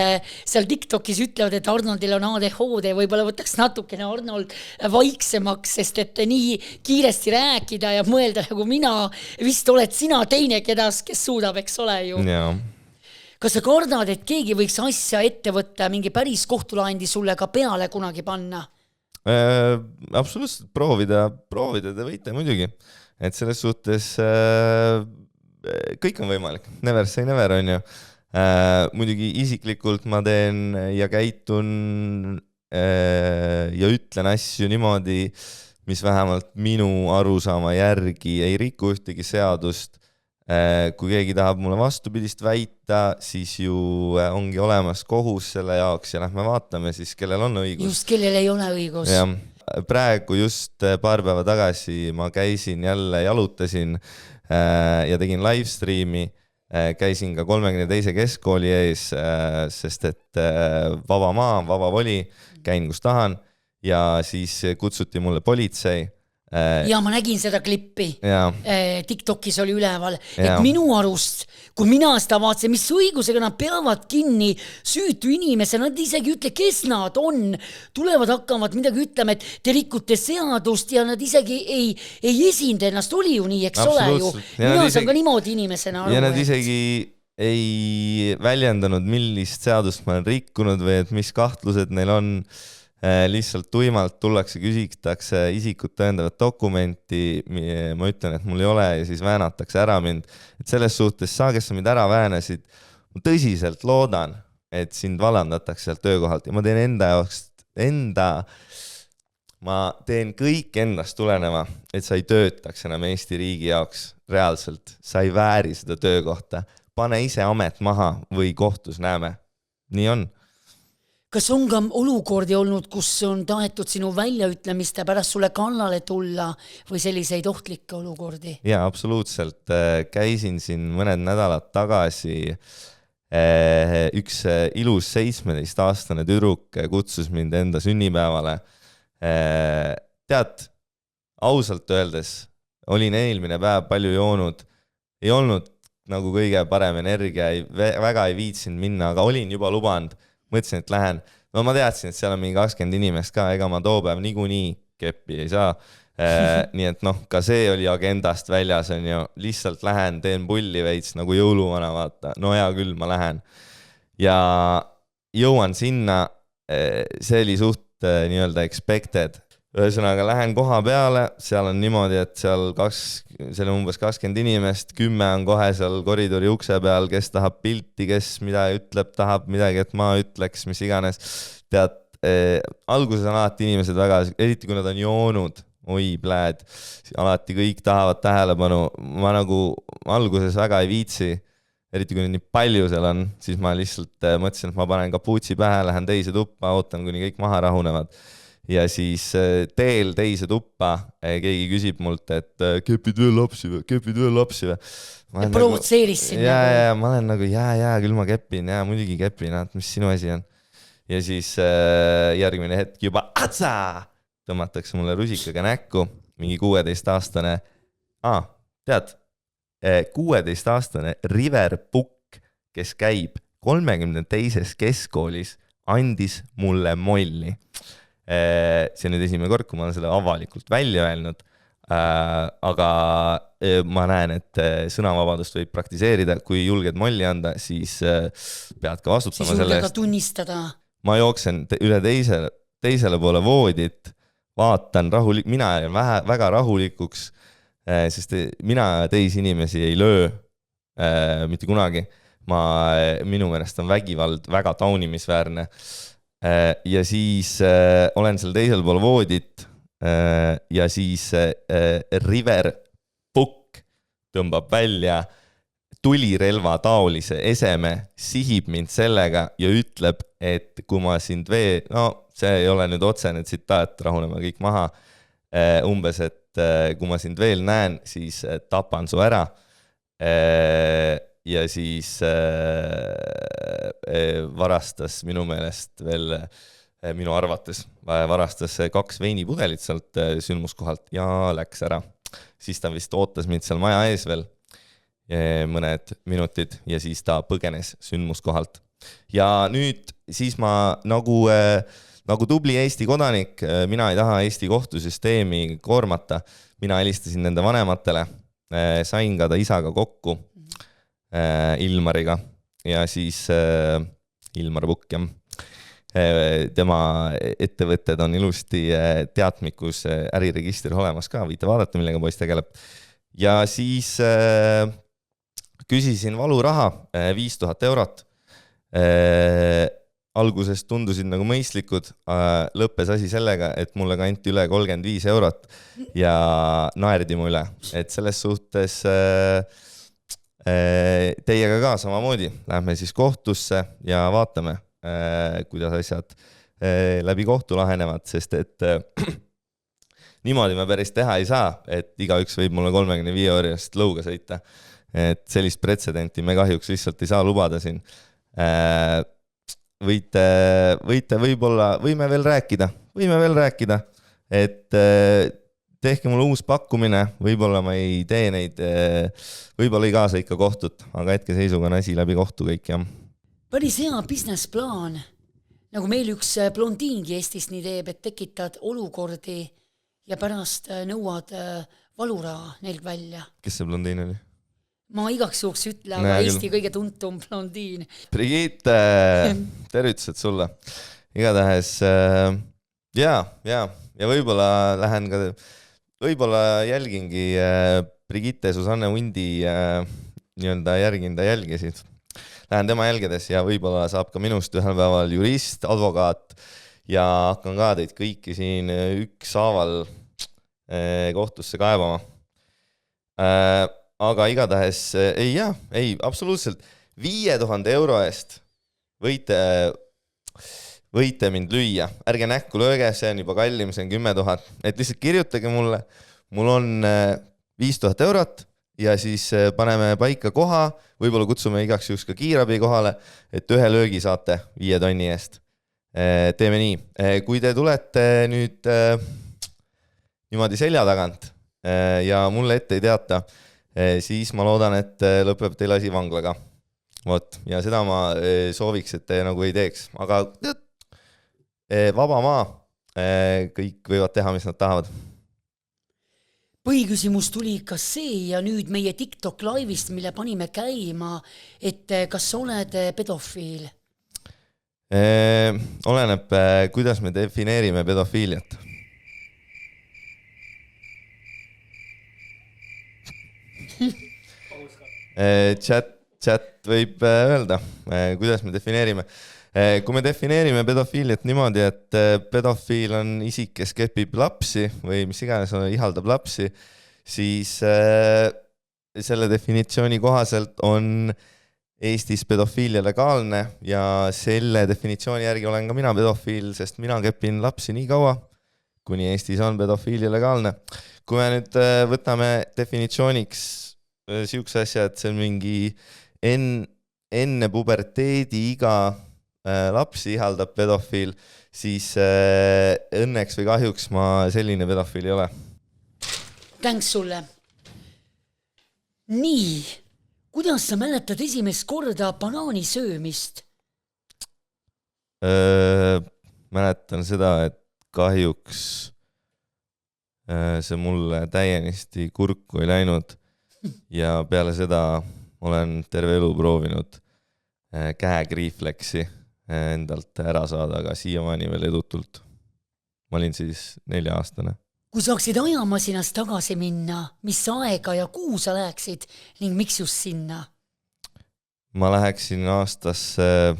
seal TikTokis ütlevad, et Arnoldil on ADHD, võib-olla võtaks natukene Arnold vaiksemaks, sest et nii kiiresti rääkida ja mõelda nagu mina, vist oled sina teine, kes suudab, eks ole ju. Jaa. Kas sa kardad, et keegi võiks asja ette võtta, mingi päris kohtulahendi sulle ka peale kunagi panna? Absoluutselt, proovida te võite muidugi. Et selles suhtes kõik on võimalik, never say never on ju. Muidugi isiklikult ma teen ja käitun ja ütlen asju niimoodi, mis vähemalt minu arusaama järgi ei riku ühtegi seadust. Kui keegi tahab mulle vastupidist väita, siis ju ongi olemas kohus selle jaoks ja lähme vaatame siis, kellel on õigus. Just, kellel ei ole õigus. Ja praegu just paar päeva tagasi ma käisin jälle, jalutasin ja tegin livestreami, käisin ka 32. keskkooli ees, sest et vaba maa, vaba voli, käin kus tahan ja siis kutsuti mulle politsei. Ja ma nägin seda klippi. TikTokis oli üleval, et minu arust, kui mina seda vaatasin, mis õigusega nad peavad kinni süütu inimese, nad isegi ütle, kes nad on, tulevad hakkavad midagi ütlema, et te rikute seadust ja nad isegi ei esinda ennast, oli ju nii, eks ole ju. Mina saan ka niimoodi inimesena aru. Ja nad isegi ei väljendanud, millist seadust ma olen rikkunud või et mis kahtlused neil on. Lihtsalt tuimalt tullakse, küsitakse isikut tõendavat dokumenti, ma ütlen, et mul ei ole ja siis väänatakse ära mind. Et selles suhtes sa, kes sa mind ära väänasid, ma tõsiselt loodan, et sind valandatakse sealt töökohalt ja ma teen ma teen kõik endast tuleneva, et sa ei töötaks enam Eesti riigi jaoks reaalselt, sa ei vääri seda töökohta, pane ise amet maha või kohtus näeme, nii on. Kas on ka olukordi olnud, kus on tahetud sinu väljaütlemiste pärast sulle kallale tulla või selliseid ohtlikke olukordi? Jaa, absoluutselt. Käisin siin mõned nädalad tagasi. Üks ilus 17-aastane tüdruk kutsus mind enda sünnipäevale. Tead, ausalt öeldes, olin eelmine päev palju joonud. Ei olnud nagu kõige parem energia, väga ei viitsinud minna, aga olin juba lubanud. Mõtlesin, et lähen. No ma teadsin, et seal on mingi 20 inimest ka, ega ma toopäev niikuinii keppi ei saa. Nii et ka see oli agendast väljas, on ju. Lihtsalt lähen, teen pulli veits nagu jõuluvana, vaata. No hea küll, ma lähen. Ja jõuan sinna, see oli suht nii-öelda expected. Ühesõnaga lähen koha peale, seal on niimoodi, et seal on umbes 20 inimest, 10 on kohe seal koridori ukse peal, kes tahab pilti, kes mida ütleb, tahab midagi, et ma ütleks, mis iganes. Tead, alguses on alati inimesed väga, eriti kui nad on joonud, oi pläed, alati kõik tahavad tähelepanu. Ma nagu alguses väga ei viitsi, eriti kui nii palju seal on, siis ma lihtsalt mõtlesin, et ma panen kapuutsi pähe, lähen teise tuppa, ootan, kuni kõik maha rahunevad. Ja siis teel teise tuppa keegi küsib mult, et kepid veel lapsi või? Ja provotseeris sind. Ja ma olen nagu, küll ma kepin, muidugi kepin, mis sinu asi on. Ja siis järgmine hetk juba tõmmatakse mulle rusikaga näkku, mingi 16-aastane, tead, 16-aastane River Pukk, kes käib 32. keskkoolis, andis mulle molli. See on nüüd esimene kord, kui ma olen selle avalikult välja öelnud, aga ma näen, et sõnavabadust võib praktiseerida, kui julged molli anda, siis pead ka vastutama siis selle eest. Tunnistada. Ma jooksen üle teisele poole voodit, vaatan mina olen väga rahulikuks, sest mina teisi inimesi ei löö mitte kunagi. Minu meelest on vägivald väga taunimisväärne. Ja siis olen seal teisel pool voodit ja siis River Pukk tõmbab välja tulirelva taolise eseme, sihib mind sellega ja ütleb, et kui ma sind see ei ole nüüd otsene tsitaat, rahuneme kõik maha, umbes, et kui ma sind veel näen, siis tapan su ära ja siis varastas minu meelest veel, minu arvates varastas 2 veinipudelit sealt sündmuskohalt ja läks ära. Siis ta vist ootas mind seal maja ees veel mõned minutid ja siis ta põgenes sündmuskohalt. Ja nüüd siis ma nagu tubli Eesti kodanik, mina ei taha Eesti kohtusüsteemi koormata, mina helistasin nende vanematele, sain ka ta isaga kokku Ilmariga ja siis Ilmar Pukk, tema ettevõtted on ilusti teatmikus äriregistri olemas ka, võite vaadata, millega poiss tegeleb. Ja siis küsisin valuraha 5000 eurot. Alguses tundusid nagu mõistlikud, lõppes asi sellega, et mulle kanti üle 35 eurot ja naerdi mu üle. Et selles suhtes teiega ka samamoodi. Lähme siis kohtusse ja vaatame, kuidas asjad läbi kohtu lahenevad, sest et niimoodi me päris teha ei saa, et igaüks võib mulle 35 eurist lõuga sõita. Et sellist pretsedenti me kahjuks lihtsalt ei saa lubada siin. Võite võib-olla, võime veel rääkida, et tehke mulle uus pakkumine, võib-olla ma ei tee neid, võib-olla ei kaasa ikka kohtut, aga hetkeseisuga on asi läbi kohtu kõik, jah. Päris hea business plaan, nagu meil üks blondiingi Eestis nii teeb, et tekitad olukordi ja pärast nõuad valuraha neil välja. Kes see blondiin oli? Ma igaks juhuks ütle, aga Eesti kõige tuntum blondiin. Brigitte, tervitused sulle. Igatahes, ja võib-olla lähen ka, võib-olla jälgingi Brigitte Susanne Hundi nii-öelda järginda jälgisid. Lähen tema jälgedes ja võib-olla saab ka minust ühel päeval jurist, advokaat ja hakkan ka teid kõiki siin ükshaaval kohtusse kaebama. Aga igatahes, ei, absoluutselt 5000 euro eest võite mind lüüa. Ärge näkku lööge, see on juba kallim, see on 10 000. Et lihtsalt kirjutage mulle, mul on 5000 eurot ja siis paneme paika koha, võib-olla kutsume igaks juhuks ka kiirabi kohale, et ühe löögi saate 5 tonni eest. Teeme nii. Kui te tulete nüüd niimoodi selja tagant ja mulle ette ei teata, siis ma loodan, et lõpeb teil asi vanglaga. Vot, ja seda ma sooviks, et te nagu ei teeks. Aga vaba maa, kõik võivad teha, mis nad tahavad. Põhiküsimus tuli ka see ja nüüd meie TikTok live'ist, mille panime käima, et kas sa oled pedofiil? Oleneb, kuidas me defineerime pedofiiliat. Chat võib öelda, kuidas me defineerime. Kui me defineerime pedofiiliat niimoodi, et pedofiil on isik, kes kepib lapsi või mis iganes ihaldab lapsi, siis selle definitsiooni kohaselt on Eestis pedofiilia legaalne ja selle definitsiooni järgi olen ka mina pedofiil, sest mina kepin lapsi nii kaua, kuni Eestis on pedofiilia legaalne. Kui me nüüd võtame definitsiooniks siukse asja, et see on mingi enne puberteedi iga lapsi ihaldab pedofiil, siis õnneks või kahjuks ma selline pedofiil ei ole. Thanks sulle. Nii, kuidas sa mäletad esimest korda banaani söömist? Mäletan seda, et kahjuks see mulle täiesti kurku ei läinud ja peale seda olen terve elu proovinud käegriifleksi endalt ära saada, aga siiamaani veel edutult. Ma olin siis 4-aastane. Kui saaksid ajamasinas tagasi minna, mis aega ja kuhu sa läheksid ning miks just sinna? Ma läheksin aastasse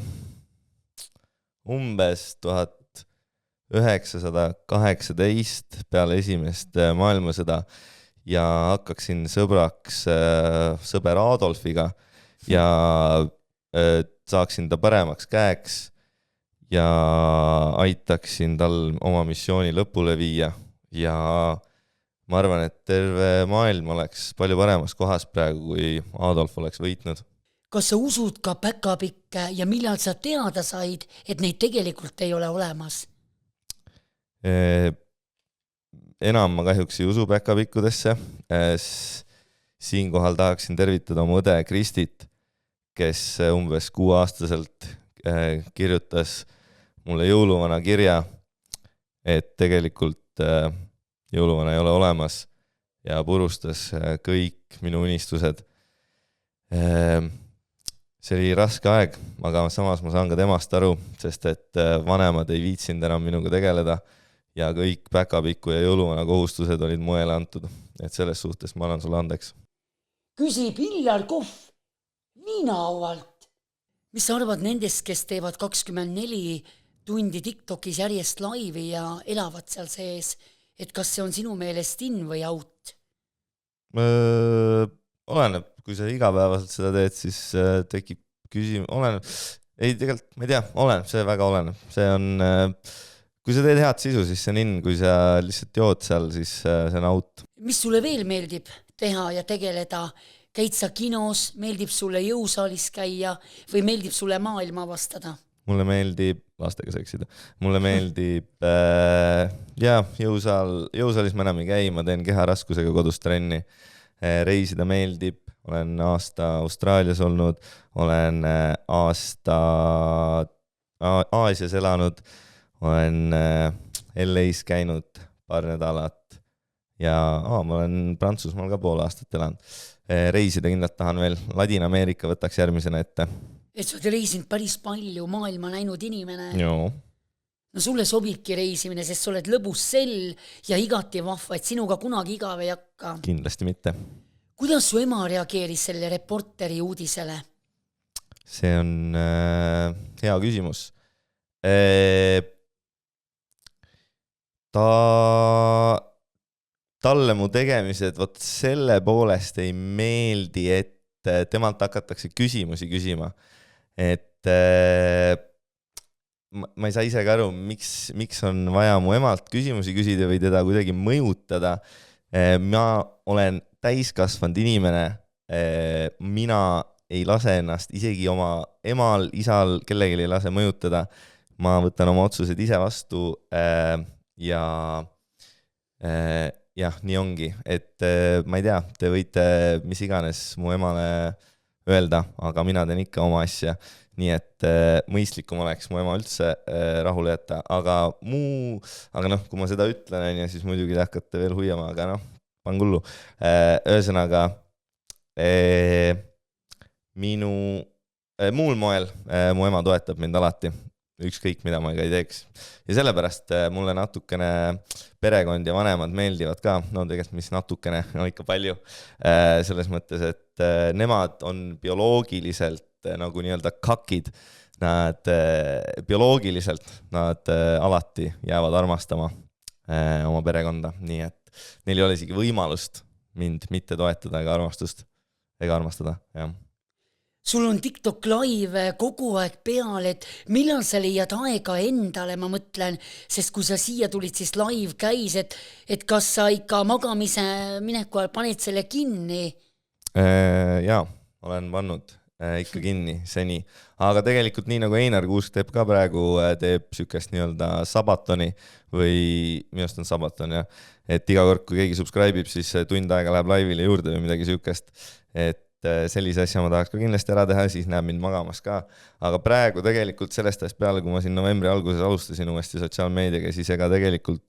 umbes 1918 peale esimest maailmasõda ja hakkaksin sõbraks sõber Adolfiga ja saaksin ta paremaks käeks ja aitaksin tal oma missiooni lõpule viia ja ma arvan, et terve maailm oleks palju paremas kohas praegu, kui Adolf oleks võitnud. Kas sa usud ka päkapikke ja millal sa teada said, et neid tegelikult ei ole olemas? Enam ma kahjuks ei usu päkapikkudesse. Siinkohal tahaksin tervitada oma õde Kristit, kes umbes 6-aastaselt kirjutas mulle jõuluvana kirja, et tegelikult jõuluvana ei ole olemas ja purustas kõik minu unistused. See oli raske aeg, aga samas ma saan ka temast aru, sest et vanemad ei viitsinud enam minuga tegeleda ja kõik päkapikku ja jõuluvana kohustused olid muele antud. Et selles suhtes ma annan sulle andeks. Küsib Illar Kohv Viinaaualt. Mis sa arvad nendest, kes teevad 24 tundi TikTokis järjest laivi ja elavad seal sees, et kas see on sinu meelest in või out? Oleneb, kui sa igapäevaselt seda teed, siis tekib küsimus, oleneb, ei tegelikult, ma ei tea, oleneb, see väga oleneb. See on, kui sa teed head sisu, siis see on in, kui sa lihtsalt jood seal, siis see on out. Mis sulle veel meeldib teha ja tegeleda? Käid sa kinos, meeldib sulle jõusaalis käia või meeldib sulle maailma avastada? Mulle meeldib lastega seksida. Mulle meeldib jõusaalis ma enam ei käi, ma teen keharaskusega kodus trenni. Reisida meeldib, olen aasta Austraalias olnud, olen aasta Aasias elanud, olen LA-s käinud paar nädalat ja ma olen Prantsusmaal ka pool aastat elanud. Reisida kindlalt tahan veel, Ladina-Ameerika võtaks järgmisena ette. Et sa oled reisinud päris palju, maailma näinud inimene. Joo. No sulle sobibki reisimine, sest sa oled lõbus sell ja igati vahva, et sinuga kunagi igav ei hakka. Kindlasti mitte. Kuidas su ema reageeris selle reporteri uudisele? See on hea küsimus. Talle mu tegemised, vot selle poolest ei meeldi, et temalt hakatakse küsimusi küsima. Et ma ei saa ise ka aru, miks on vaja mu emalt küsimusi küsida või teda kuidagi mõjutada. Ma olen täiskasvanud inimene, mina ei lase ennast isegi oma emal, isal, kellegi ei lase mõjutada. Ma võtan oma otsused ise vastu ja nii ongi, et ma ei tea, te võite mis iganes mu emale öelda, aga mina teen ikka oma asja, nii et mõistlikum oleks mu ema üldse rahule jätta, aga kui ma seda ütlen, siis muidugi te hakkate veel huiama, aga pan kullu. Ühesõnaga, muul moel mu ema toetab mind alati ükskõik mida ma ka ei teeks. Ja sellepärast mulle natukene perekond ja vanemad meeldivad ka, no tegelikult mis natukene, no ikka palju, selles mõttes, et nemad on bioloogiliselt nagu nii-öelda kakid, nad bioloogiliselt nad alati jäävad armastama oma perekonda, nii et neil ei ole isegi võimalust mind mitte toetada ega armastada, jah. Sul on TikTok live kogu aeg peal, et millal sa leiad aega endale, ma mõtlen, sest kui sa siia tulid, siis live käis, et kas sa ikka magamise mineku ajal paned selle kinni? Jaa, olen pannud ikka kinni seni, aga tegelikult nii nagu Einar Kuusk teeb ka praegu, teeb sükest nii-öelda sabatoni või minust on sabaton, jah, et iga kord, kui keegi subscribe'ib, siis tund aega läheb laivile juurde või midagi sükest, et sellise asja ma tahaks ka kindlasti ära teha, siis näeb mind magamas ka, aga praegu tegelikult sellest ajast peale, kui ma siin novembri alguses alustasin uuesti sotsiaalmeediaga, siis ega tegelikult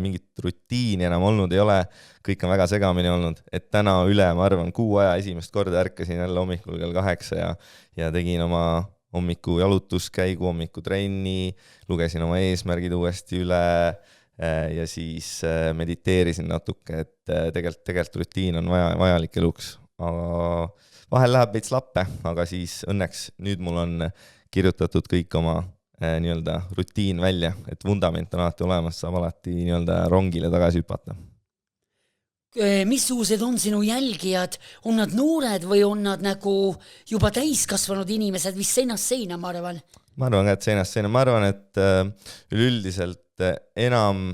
mingit rutiini enam olnud ei ole, kõik on väga segamini olnud, et täna üle, ma arvan, kuu aja esimest korda ärkasin jälle hommikul kell 8 ja tegin oma hommiku jalutuskäigu, hommikutrenni, lugesin oma eesmärgid uuesti üle ja siis mediteerisin natuke, et tegelikult rutiin on vajalik eluks. Aga vahel läheb veits lappe, aga siis õnneks nüüd mul on kirjutatud kõik oma nii-öelda rutiin välja, et vundament on alati olemas, saab alati nii-öelda rongile tagasi hüpata. Missugused on sinu jälgijad? On nad noored või on nad nagu juba täiskasvanud inimesed, mis seinast seina, ma arvan? Ma arvan ka, et seinast seina. Ma arvan, et üleüldiselt enam,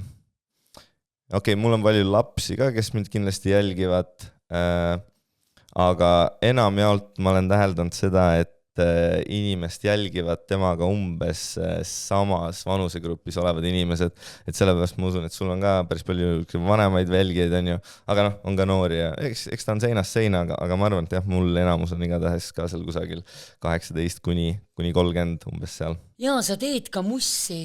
mul on palju lapsi ka, kes mind kindlasti jälgivad, aga enamjaolt ma olen täheldanud seda, et inimest jälgivad temaga umbes samas vanusegrupis olevad inimesed, et sellepärast ma usun, et sul on ka päris palju vanemaid jälgijaid, on ju, aga on ka noori ja eks ta on seinast seina, aga ma arvan, et jah, mul enamus on igatahes ka seal kusagil 18 kuni 30 umbes seal. Jaa, sa teed ka mussi.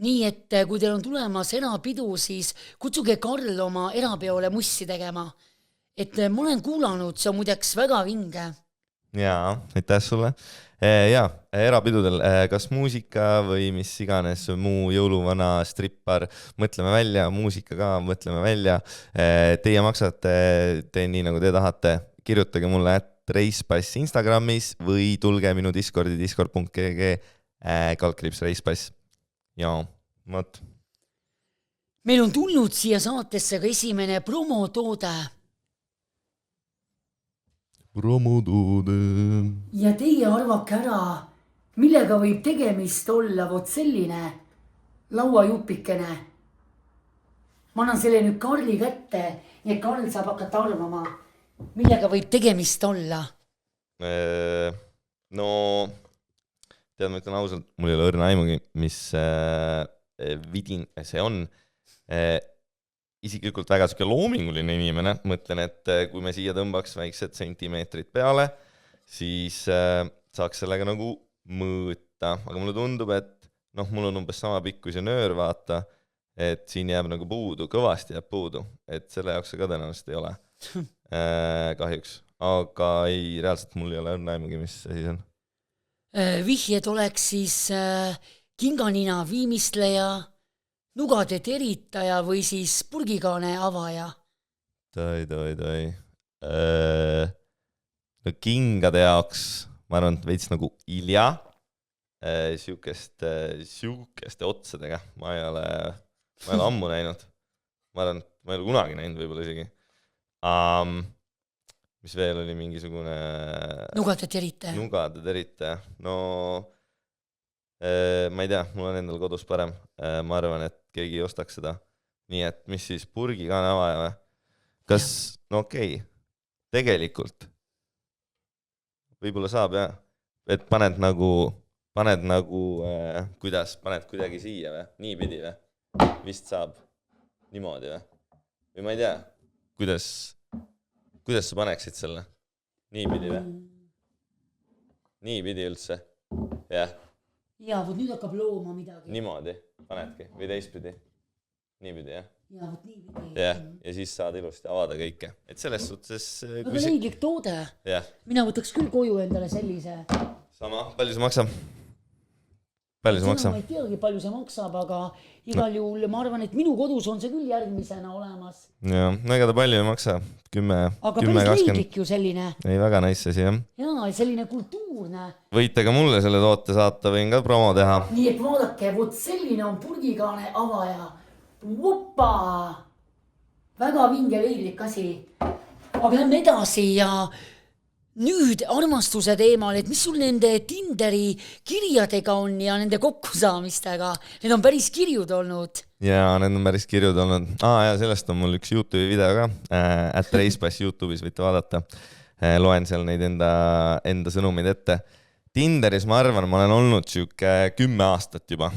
Nii et kui teil on tulemas erapidu, siis kutsuge Karl oma erapeole mussi tegema. Et ma olen kuulanud, see on muideks väga vinge. Jaa, aitäh sulle. Jaa, erapidudel kas muusika või mis iganes muu jõuluvana strippar, mõtleme välja, muusika ka mõtleme välja. Teie maksate, nii nagu te tahate, kirjutage mulle @reispass Instagramis või tulge minu Discordi discord.gg /reispass. Jaa, mõt. Meil on tulnud siia saatesse ka esimene promotoode. Ja teie arvake ära, millega võib tegemist olla vot selline lauajupikene. Ma annan selle nüüd Karli kätte, nii et Karl saab hakata arvama, millega võib tegemist olla. No, tead, ma ütlen ausalt, mul ei ole õrna aimugi, mis vidin see on. Isiklikult väga siuke loominguline inimene, mõtlen, et kui me siia tõmbaks väiksed sentimeetrid peale, siis saaks sellega nagu mõõta, aga mulle tundub, et mul on umbes sama pikk kui see nöör, vaata, et siin jääb nagu puudu, kõvasti jääb puudu, et selle jaoks see ka tõenäoliselt ei ole kahjuks, aga ei, reaalselt mul ei ole õnnaimugi, mis see siis on. Vihjed oleks siis kinganina viimistleja, nugade teritaja või siis purgikaane avaja? Toi. No kingade jaoks, ma arvan, veits nagu ilja, siukeste otsadega. Ma ei ole ammu näinud. Ma arvan, ma ei ole kunagi näinud võib-olla isegi. Mis veel oli mingisugune... Nugade teritaja. Nugade teritaja. No... ma ei tea, mul on endal kodus parem. Ma arvan, et keegi ei ostaks seda. Nii et mis siis purgikaane avaja või? Kas, no okei, tegelikult võib-olla saab jah, et paned nagu kuidas, paned kuidagi siia või? Niipidi või? Vist saab niimoodi või? Või ma ei tea, kuidas sa paneksid selle? Niipidi või? Niipidi üldse? Jah. Jaa, vot nüüd hakkab looma midagi. Niimoodi panedki või teistpidi? Niipidi, jah? Jaa, vot niipidi. Jah, ja siis saad ilusti avada kõike. Et selles suhtes... Aga leidlik toode. Jah. Mina võtaks küll koju endale sellise. Sama, palju see maksab? palju see ma maksab ? ei teagi, palju see maksab, aga igal juhul ma arvan, et minu kodus on see küll järgmisena olemas. jah, no ega ta palju ei maksa, 10, Aga 10, päris 20 , leidlik ju selline. ei väga nice asi jah . Jaa, selline kultuurne. Võite ka mulle selle toote saata, võin ka promo teha . nii et vaadake, vot selline on purgikaane avaja. Vopa! väga vinge leidlik asi. Aga lähme edasi ja nüüd armastuse teemal, et mis sul nende Tinderi kirjadega on ja nende kokkusaamistega? Need on päris kirjud olnud. ja need on päris kirjud olnud . Ja sellest on mul üks YouTube'i video ka . @Reispass YouTube'is võite vaadata . Loen seal neid enda sõnumeid ette . Tinderis ma arvan, ma olen olnud siuke 10 aastat juba .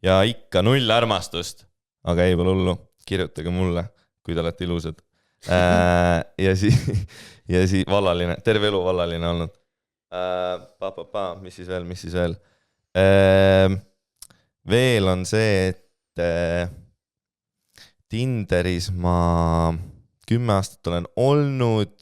ja ikka 0 armastust . Aga ei pole hullu , kirjutage mulle , kui te olete ilusad . ja siis vallaline , terve elu vallaline olnud . Mis siis veel ? Veel on see, et Tinderis ma 10 aastat olen olnud .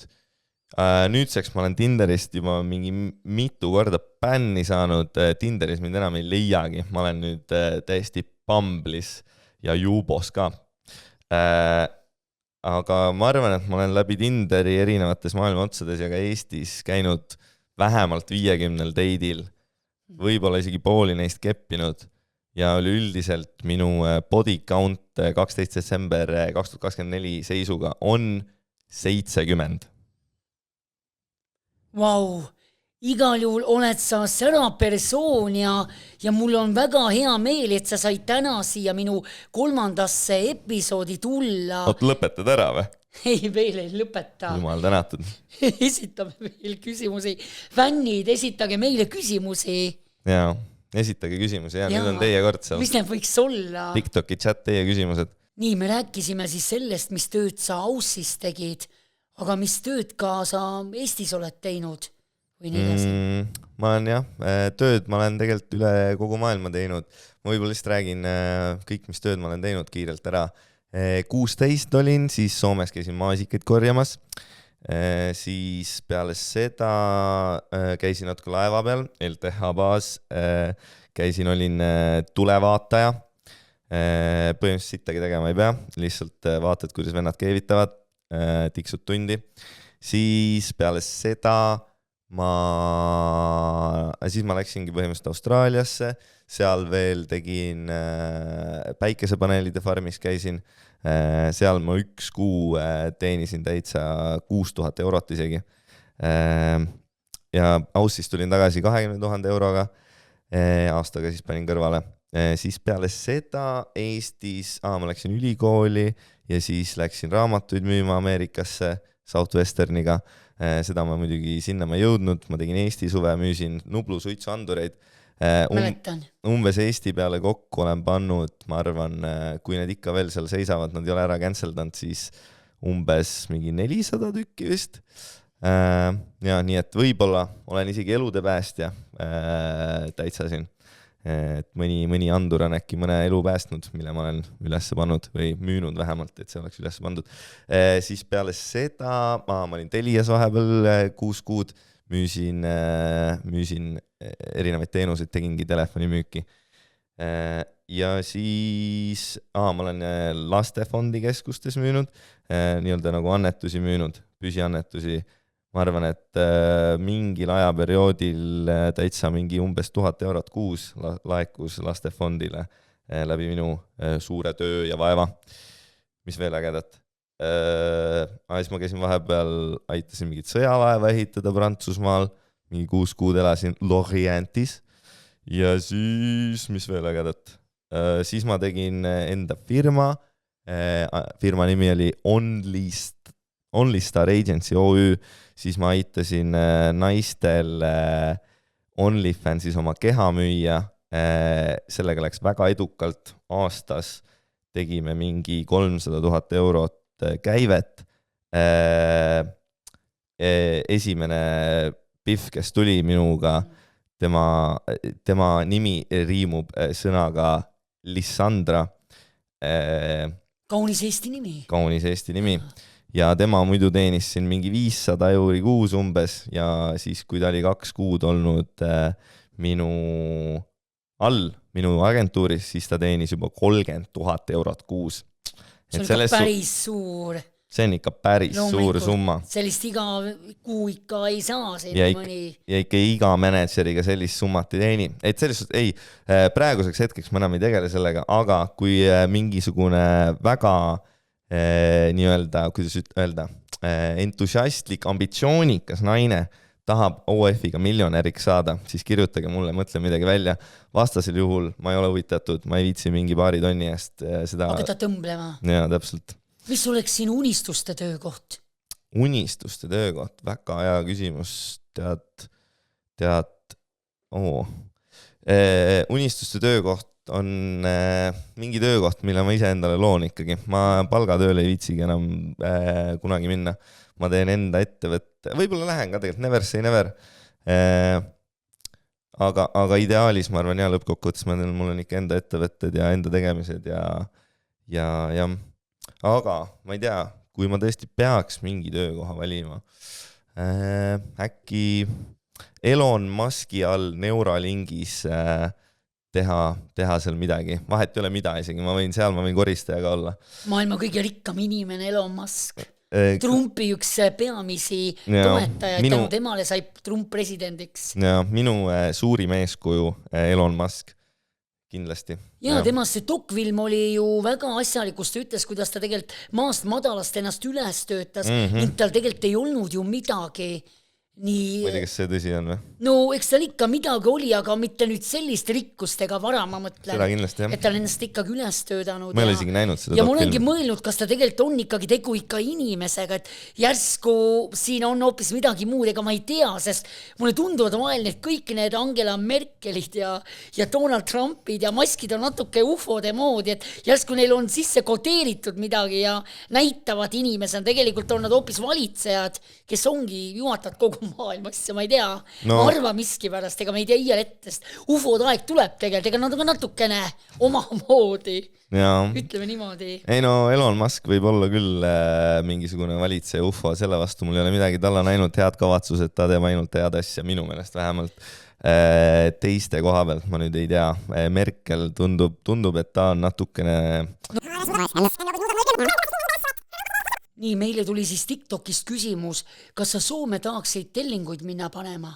Nüüdseks ma olen Tinderist juba mingi mitu korda bänni saanud . Tinderis mind enam ei leiagi . Ma olen nüüd täiesti Bumble'is ja Jubos ka . Aga ma arvan, et ma olen läbi Tinderi erinevates maailma otsades ja ka Eestis käinud vähemalt 50 date'il, võib-olla isegi pooli neist keppinud ja üleüldiselt minu body count 12. detsember 2024 seisuga on 70. Vau, igal juhul oled sa sära persoon ja mul on väga hea meel, et sa said täna siia minu 3. episoodi tulla. Oot, lõpetad ära või? Ei, veel ei lõpeta. Jumal tänatud. Esitame veel küsimusi. Fännid, esitage meile küsimusi. Jaa, esitage küsimusi ja nüüd on teie kord seal. Mis need võiks olla? TikToki chat, teie küsimused. Nii, me rääkisime siis sellest, mis tööd sa Aussis tegid, aga mis tööd ka sa Eestis oled teinud? Või nii edasi? Ma olen jah, tööd ma olen tegelikult üle kogu maailma teinud. Ma võib-olla lihtsalt räägin kõik, mis tööd ma olen teinud kiirelt ära. 16 olin, siis Soomes käisin maasikaid korjamas. Siis peale seda käisin natuke laeva peal, LTH baas. Käisin, olin tulevaataja. Põhimõtteliselt sittagi tegema ei pea, lihtsalt vaatad, kuidas vennad keevitavad, tiksud tundi. Siis peale seda siis ma läksingi põhimõtteliselt Austraaliasse, seal veel tegin päikesepaneelide farmis käisin, seal ma 1 kuu teenisin täitsa 6000 eurot isegi. Ja Aussist tulin tagasi 20 000 euroga, aastaga siis panin kõrvale. Siis peale seda Eestis, ma läksin ülikooli ja siis läksin raamatuid müüma Ameerikasse Southwesterniga. Seda ma muidugi sinna ma jõudnud, ma tegin Eesti suve, müüsin Nublu suitsuandureid. Mäletan. Umbes Eesti peale kokku olen pannud, ma arvan, kui need ikka veel seal seisavad, nad ei ole ära canceldanud, siis umbes mingi 400 tükki vist. Ja nii, et võib-olla olen isegi elude päästja täitsa siin. Et mõni andur on äkki mõne elu päästnud, mille ma olen üles pannud või müünud vähemalt, et see oleks üles pandud. Siis peale seda ma olin Telias vahepeal 6 kuud, müüsin erinevaid teenuseid, tegingi telefonimüüki. Ja siis ma olen lastefondi keskustes müünud, nii-öelda nagu annetusi müünud, püsiannetusi. Ma arvan, et mingil ajaperioodil täitsa mingi umbes 1000 eurot kuus laekus lastefondile läbi minu suure töö ja vaeva. Mis veel ägedat? Siis ma käisin vahepeal, aitasin mingit sõjalaeva ehitada Prantsusmaal, mingi 6 kuud elasin Lorientis ja siis, mis veel ägedat? Siis ma tegin enda firma nimi oli Only Star Agency OÜ, siis ma aitasin naistel OnlyFansis oma keha müüa, sellega läks väga edukalt, aastas tegime mingi 300 000 eurot käivet. Esimene Pihv, kes tuli minuga, tema nimi riimub sõnaga Lissandra. Kaunis Eesti nimi. Kaunis Eesti nimi. Ja tema muidu teenis siin mingi 500 euri kuus umbes ja siis, kui ta oli 2 kuud olnud minu agentuuris, siis ta teenis juba 30 000 eurot kuus. See on ikka päris suur. See on ikka päris suur summa. Sellist iga kuu ikka ei saa. Ja ikka iga manager'iga sellist summat ei teeni. Et sellest praeguseks hetkeks ma enam ei tegele sellega, aga kui mingisugune väga nii-öelda, kuidas öelda, entusiastlik, ambitsioonikas naine tahab OF-iga miljonäriks saada, siis kirjutage mulle, mõtle midagi välja. Vastasel juhul ma ei ole huvitatud, ma ei viitsi mingi paari tonni eest seda... Hakata tõmblema. Jaa, täpselt. Mis oleks sinu unistuste töökoht? Unistuste töökoht, väga hea küsimus. Unistuste töökoht on mingi töökoht, mille ma ise endale loon ikkagi. Ma palgatööle ei viitsigi enam kunagi minna. Ma teen enda ettevõtte, võib-olla lähen ka tegelikult, never say never. Aga ideaalis ma arvan, lõppkokkuvõttes mul on ikka enda ettevõtted ja enda tegemised ja aga ma ei tea, kui ma tõesti peaks mingi töökoha valima, äkki Elon Muski all Neuralingis teha seal midagi. Vahet ei ole mida isegi, ma võin koristajaga olla. Maailma kõige rikkam inimene Elon Musk. Trumpi üks peamisi toetajaid, tänu temale sai Trump presidendiks. Ja, minu suurim eeskuju Elon Musk. Kindlasti. Ja temast see dokfilm oli ju väga asjalikust, ta ütles, kuidas ta tegelikult maast madalast ennast üles töötas, ning tal tegelikult ei olnud ju midagi nii... Ma ei tea, kas see tõsi on või? No eks tal ikka midagi oli, aga mitte nüüd sellist rikkust ega vara, ma mõtlen. Seda kindlasti, jah. Et ta on ennast ikkagi üles töödanud. Ma ei ole isegi näinud seda dokfilmi. Ja ma olengi mõelnud, kas ta tegelikult on ikkagi tegu ikka inimesega, et järsku siin on hoopis midagi muud, ega ma ei tea, sest mulle tunduvad vahel kõik need Angela Merkelid ja Donald Trumpid ja Muskid on natuke ufode moodi, et järsku neil on sisse kodeeritud midagi ja näitavad inimesed, tegelikult on nad hoopis valitsejad, kes ongi juhatavad kogu maailmas, ja ma ei tea, arva miski pärast, ega me ei tea iial ettest. Ufod aeg tuleb tegelikult, ega nad on natukene omamoodi. Ütleme niimoodi. Ei no, Elon Musk võib olla küll mingisugune valitseja ufo, selle vastu mul ei ole midagi, tal on ainult head kavatsused, ta teeb ainult head asja, minu meelest vähemalt. Teiste koha pealt ma nüüd ei tea. Merkel tundub, et ta on natukene... Nii, meile tuli siis TikTokist küsimus, kas sa Soome tahaksid tellinguid minna panema?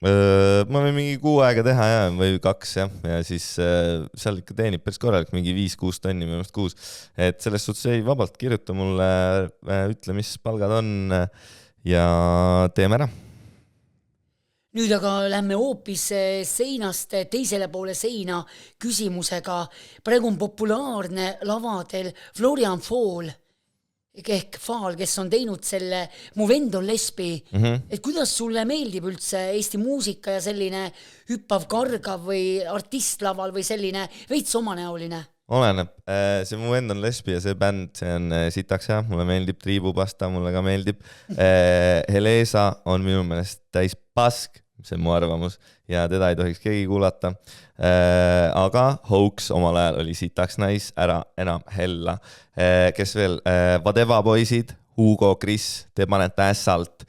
Ma võin mingi 6 aega teha või 2 ja siis seal ikka teenib päris korralik mingi 5-6 tonni minu meelest kuus. Et selles suhtes ei vabalt kirjuta mulle, ütle, mis palgad on ja teeme ära. Nüüd aga lähme hoopis seinast teisele poole seina küsimusega. Praegu on populaarne lavadel Florian Fall ehk Faal, kes on teinud selle Mu vend on lesbi. Et kuidas sulle meeldib üldse Eesti muusika ja selline hüppav, kargav või artistlaval või selline veits omanäoline? Oleneb. See Mu vend on lesbi ja see bänd, see on sitaks hea. Mulle meeldib Triibupasta, mulle ka meeldib. Helesa on minu meelest täis pask, see on mu arvamus, ja teda ei tohiks keegi kuulata. Aga Hoax omal ajal oli sitaks nice, ära enam hella. Kes veel? Vadeva poisid, Hugo, Chris, te panete ässalt.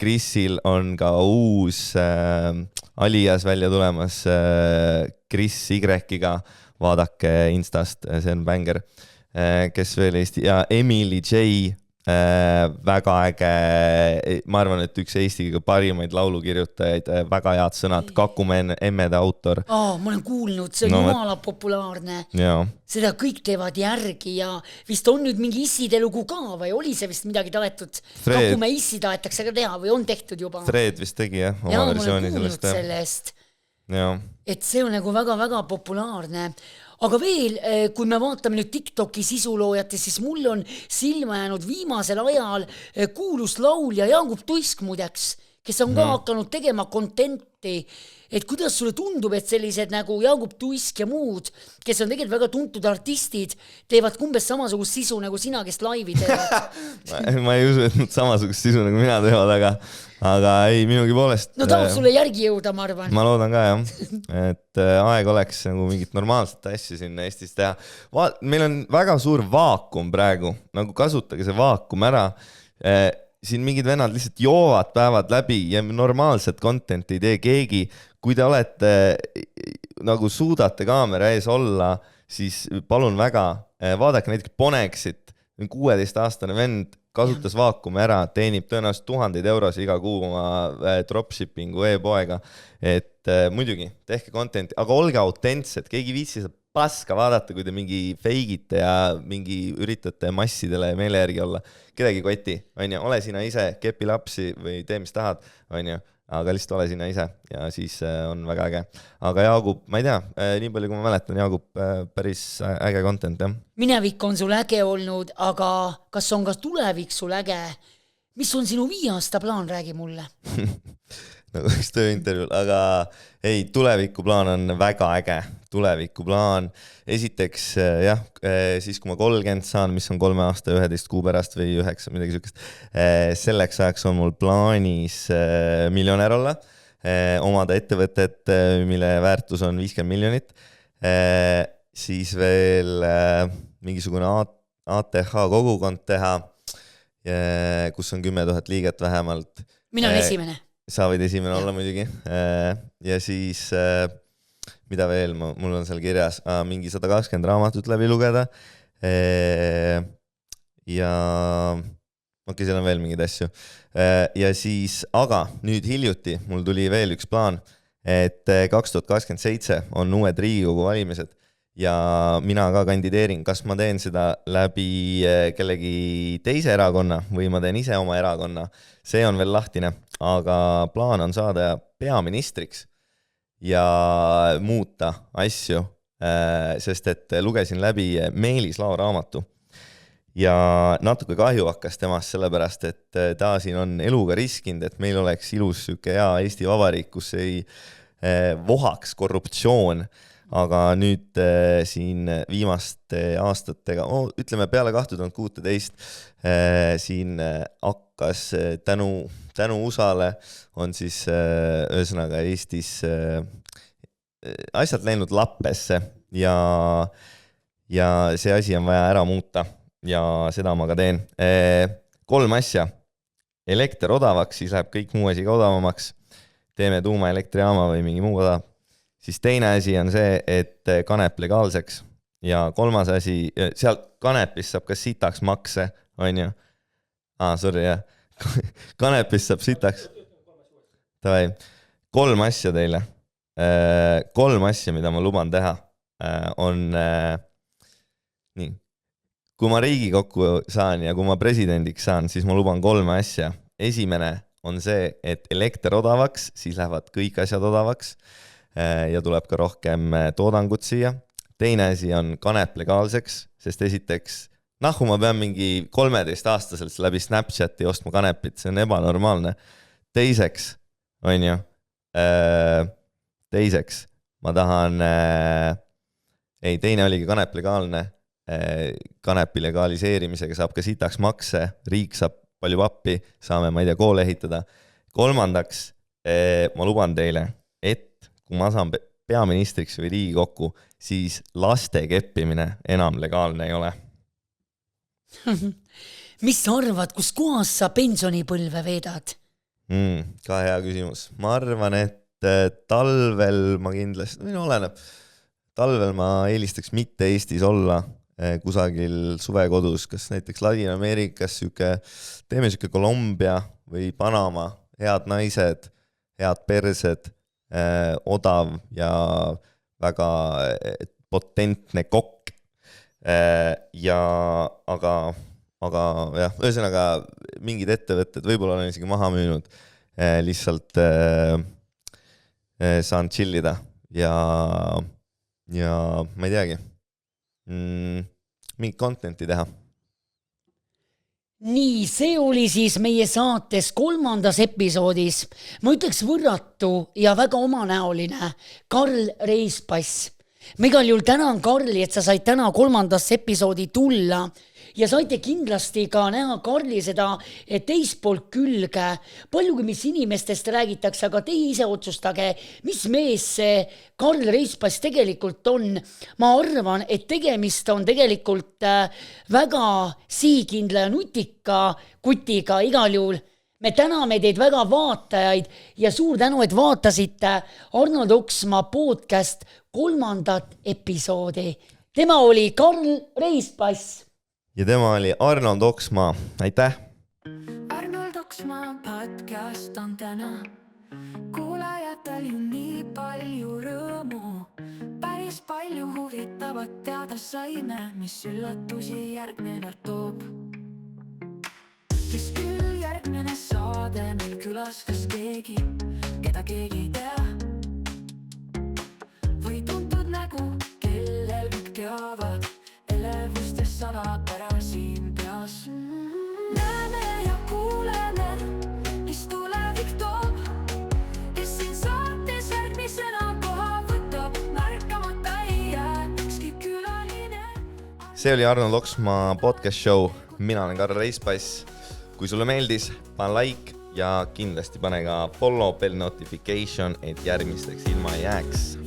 Chrisil on ka uus alias välja tulemas Chris Y-iga, vaadake Instast, see on banger. Kes veel Eesti? Ja Emily J, väga äge, ma arvan, et üks Eesti parimaid laulukirjutajaid, väga head sõnad, Kakumäe emmede autor. Ma olen kuulnud, see on jumala populaarne. Seda kõik teevad järgi ja vist on nüüd mingi isside lugu ka või oli see vist midagi taetud? Kakumäe issi tahetakse ka teha või on tehtud juba? Fred vist tegi oma versiooni sellest. Et see on nagu väga-väga populaarne. Aga veel, kui me vaatame nüüd TikToki sisuloojate, siis mul on silma jäänud viimasel ajal kuulus laulja Jaagup Tuisk muideks, kes on ka hakanud tegema contenti. Et kuidas sulle tundub, et sellised nagu Jaagup Tuisk ja muud, kes on tegelikult väga tuntud artistid, teevad kumbes samasugust sisu nagu sina, kes laivi teevad? Ma ei usu, et nad samasugust sisu nagu mina teevad, aga ei, minugi poolest. No tahab sulle järgi jõuda, ma arvan. Ma loodan ka, jah. Et aeg oleks nagu mingit normaalset asja sinna Eestis teha. Meil on väga suur vaakum praegu, nagu kasutage see vaakum ära. siin mingid vennad lihtsalt joovad päevad läbi ja normaalset content'i ei tee keegi. Kui te olete nagu suudate kaamera ees olla, siis palun väga, vaadake näiteks Ponexit, 16-aastane vend kasutas vaakumi ära, teenib tõenäoliselt 1000 eurosi iga kuu oma dropshippingu e-poega, et muidugi tehke content'i, aga olge autentsed, keegi viitsi seda paska vaadata, kui te mingi feigite ja mingi üritate massidele meele järgi olla. Kedagi koti, ole sina ise, kepi lapsi või tee mis tahad, aga lihtsalt ole sina ise ja siis on väga äge. Aga Jaagup, ma ei tea, nii palju kui ma mäletan, Jaagup päris äge content, jah. Minevik on sul äge olnud, aga kas on ka tulevik sul äge? Mis on sinu 5 aasta plaan, räägi mulle? Nagu üks tööintervjuul, aga ei, tulevikuplaan on väga äge. Tulevikuplaan, esiteks jah, siis kui ma 30 saan, mis on 3 aasta 11 kuu pärast või 9, midagi sükest, selleks ajaks on mul plaanis miljonär olla, omada ettevõtet, mille väärtus on 50 miljonit, siis veel mingisugune ATH kogukond teha, kus on 10 000 liiget vähemalt. Mina olen esimene. Sa võid esimene olla muidugi. Ja siis, mida veel, mul on seal kirjas, mingi 120 raamatut läbi lugeda. Ja okei, seal on veel mingeid asju. Ja siis, aga nüüd hiljuti mul tuli veel üks plaan, et 2027 on uued Riigikogu valimised ja mina ka kandideerin, kas ma teen seda läbi kellegi teise erakonna või ma teen ise oma erakonna, see on veel lahtine, aga plaan on saada peaministriks ja muuta asju, sest et lugesin läbi Meelis Lao raamatu ja natuke kahju hakkas temast sellepärast, et ta siin on eluga riskinud, et meil oleks ilus süke hea Eesti Vabariik, kus ei vohaks korruptsioon. Aga nüüd siin viimaste aastatega, ütleme peale 2016, siin hakkas tänu USA-le on siis ühesõnaga Eestis asjad läinud lappesse ja see asi on vaja ära muuta ja seda ma ka teen. 3 asja. Elekter odavaks, siis läheb kõik muu asi ka odavamaks. Teeme tuumaelektrijaama või mingi muu odav. Siis teine asi on see, et kanep legaalseks ja 3. asi, seal kanepist saab ka sitaks makse, on ju? Sorry, jah. Kanepist saab sitaks. 3 asja teile. 3 asja, mida ma luban teha, on nii. Kui ma Riigikokku saan ja kui ma presidendiks saan, siis ma luban 3 asja. Esimene on see, et elekter odavaks, siis lähevad kõik asjad odavaks. Ja tuleb ka rohkem toodangut siia. Teine asi on kanep legaalseks, sest esiteks, ma pean mingi 13-aastaselt läbi Snapchati ostma kanepit, see on ebanormaalne. Teiseks, on ju, ma tahan, teine oligi kanep legaalne, kanepi legaliseerimisega saab ka sitaks makse, riik saab palju pappi, saame, ma ei tea, koole ehitada. 3. Ma luban teile, et kui ma saan peaministriks või Riigikokku, siis laste keppimine enam legaalne ei ole. Mis sa arvad, kus kohas sa pensionipõlve veedad? Ka hea küsimus. Ma arvan, et talvel ma kindlasti, oleneb, talvel ma eelistaks mitte Eestis olla kusagil suvekodus, kas näiteks Ladina-Ameerikas, teeme siuke Kolumbia või Panama, head naised, head persed, odav ja väga potentne kokk ja aga jah, ühesõnaga mingid ettevõtted võib-olla olen isegi maha müünud, lihtsalt saan chillida ja ma ei teagi, mingi contenti teha. Nii, see oli siis meie saates 3. episoodis. Ma ütleks võrratu ja väga omanäoline Karl Reispass. ma igal juhul tänan Karli, et sa said täna 3. episoodi tulla ja saite kindlasti ka näha Karli seda teist poolt külge. Paljugi, mis inimestest räägitakse, aga teie ise otsustage, mis mees see Karl Reispass tegelikult on. Ma arvan, et tegemist on tegelikult väga sihikindla ja nutika kutiga igal juhul. Me täname teid väga vaatajaid ja suur tänu, et vaatasite Arnold Oksmaa podcast 3. episoodi. Tema oli Karl Reispass. Ja tema oli Arnold Oksmaa. Aitäh! Arnold Oksmaa podcast on täna. Kuulajatel ju nii palju rõõmu. Päris palju huvitavat teada saime, mis üllatusi järgmine toob. Kes küll järgmine saade meil külas, kas keegi, keda keegi ei tea? Või tuntud nägu, kellel kõik teavad, elevustes salab ära siin peas. Näeme ja kuuleme, mis tulevik toob, kes siin saates järgmisena koha võtab, märkamata ei jää ükski külaline. See oli Arnold Oksmaa podcast show. Mina olen Karl Reispass. Kui sulle meeldis, pane like ja kindlasti pane ka follow bell notification, et järgmisteks ilma ei jääks.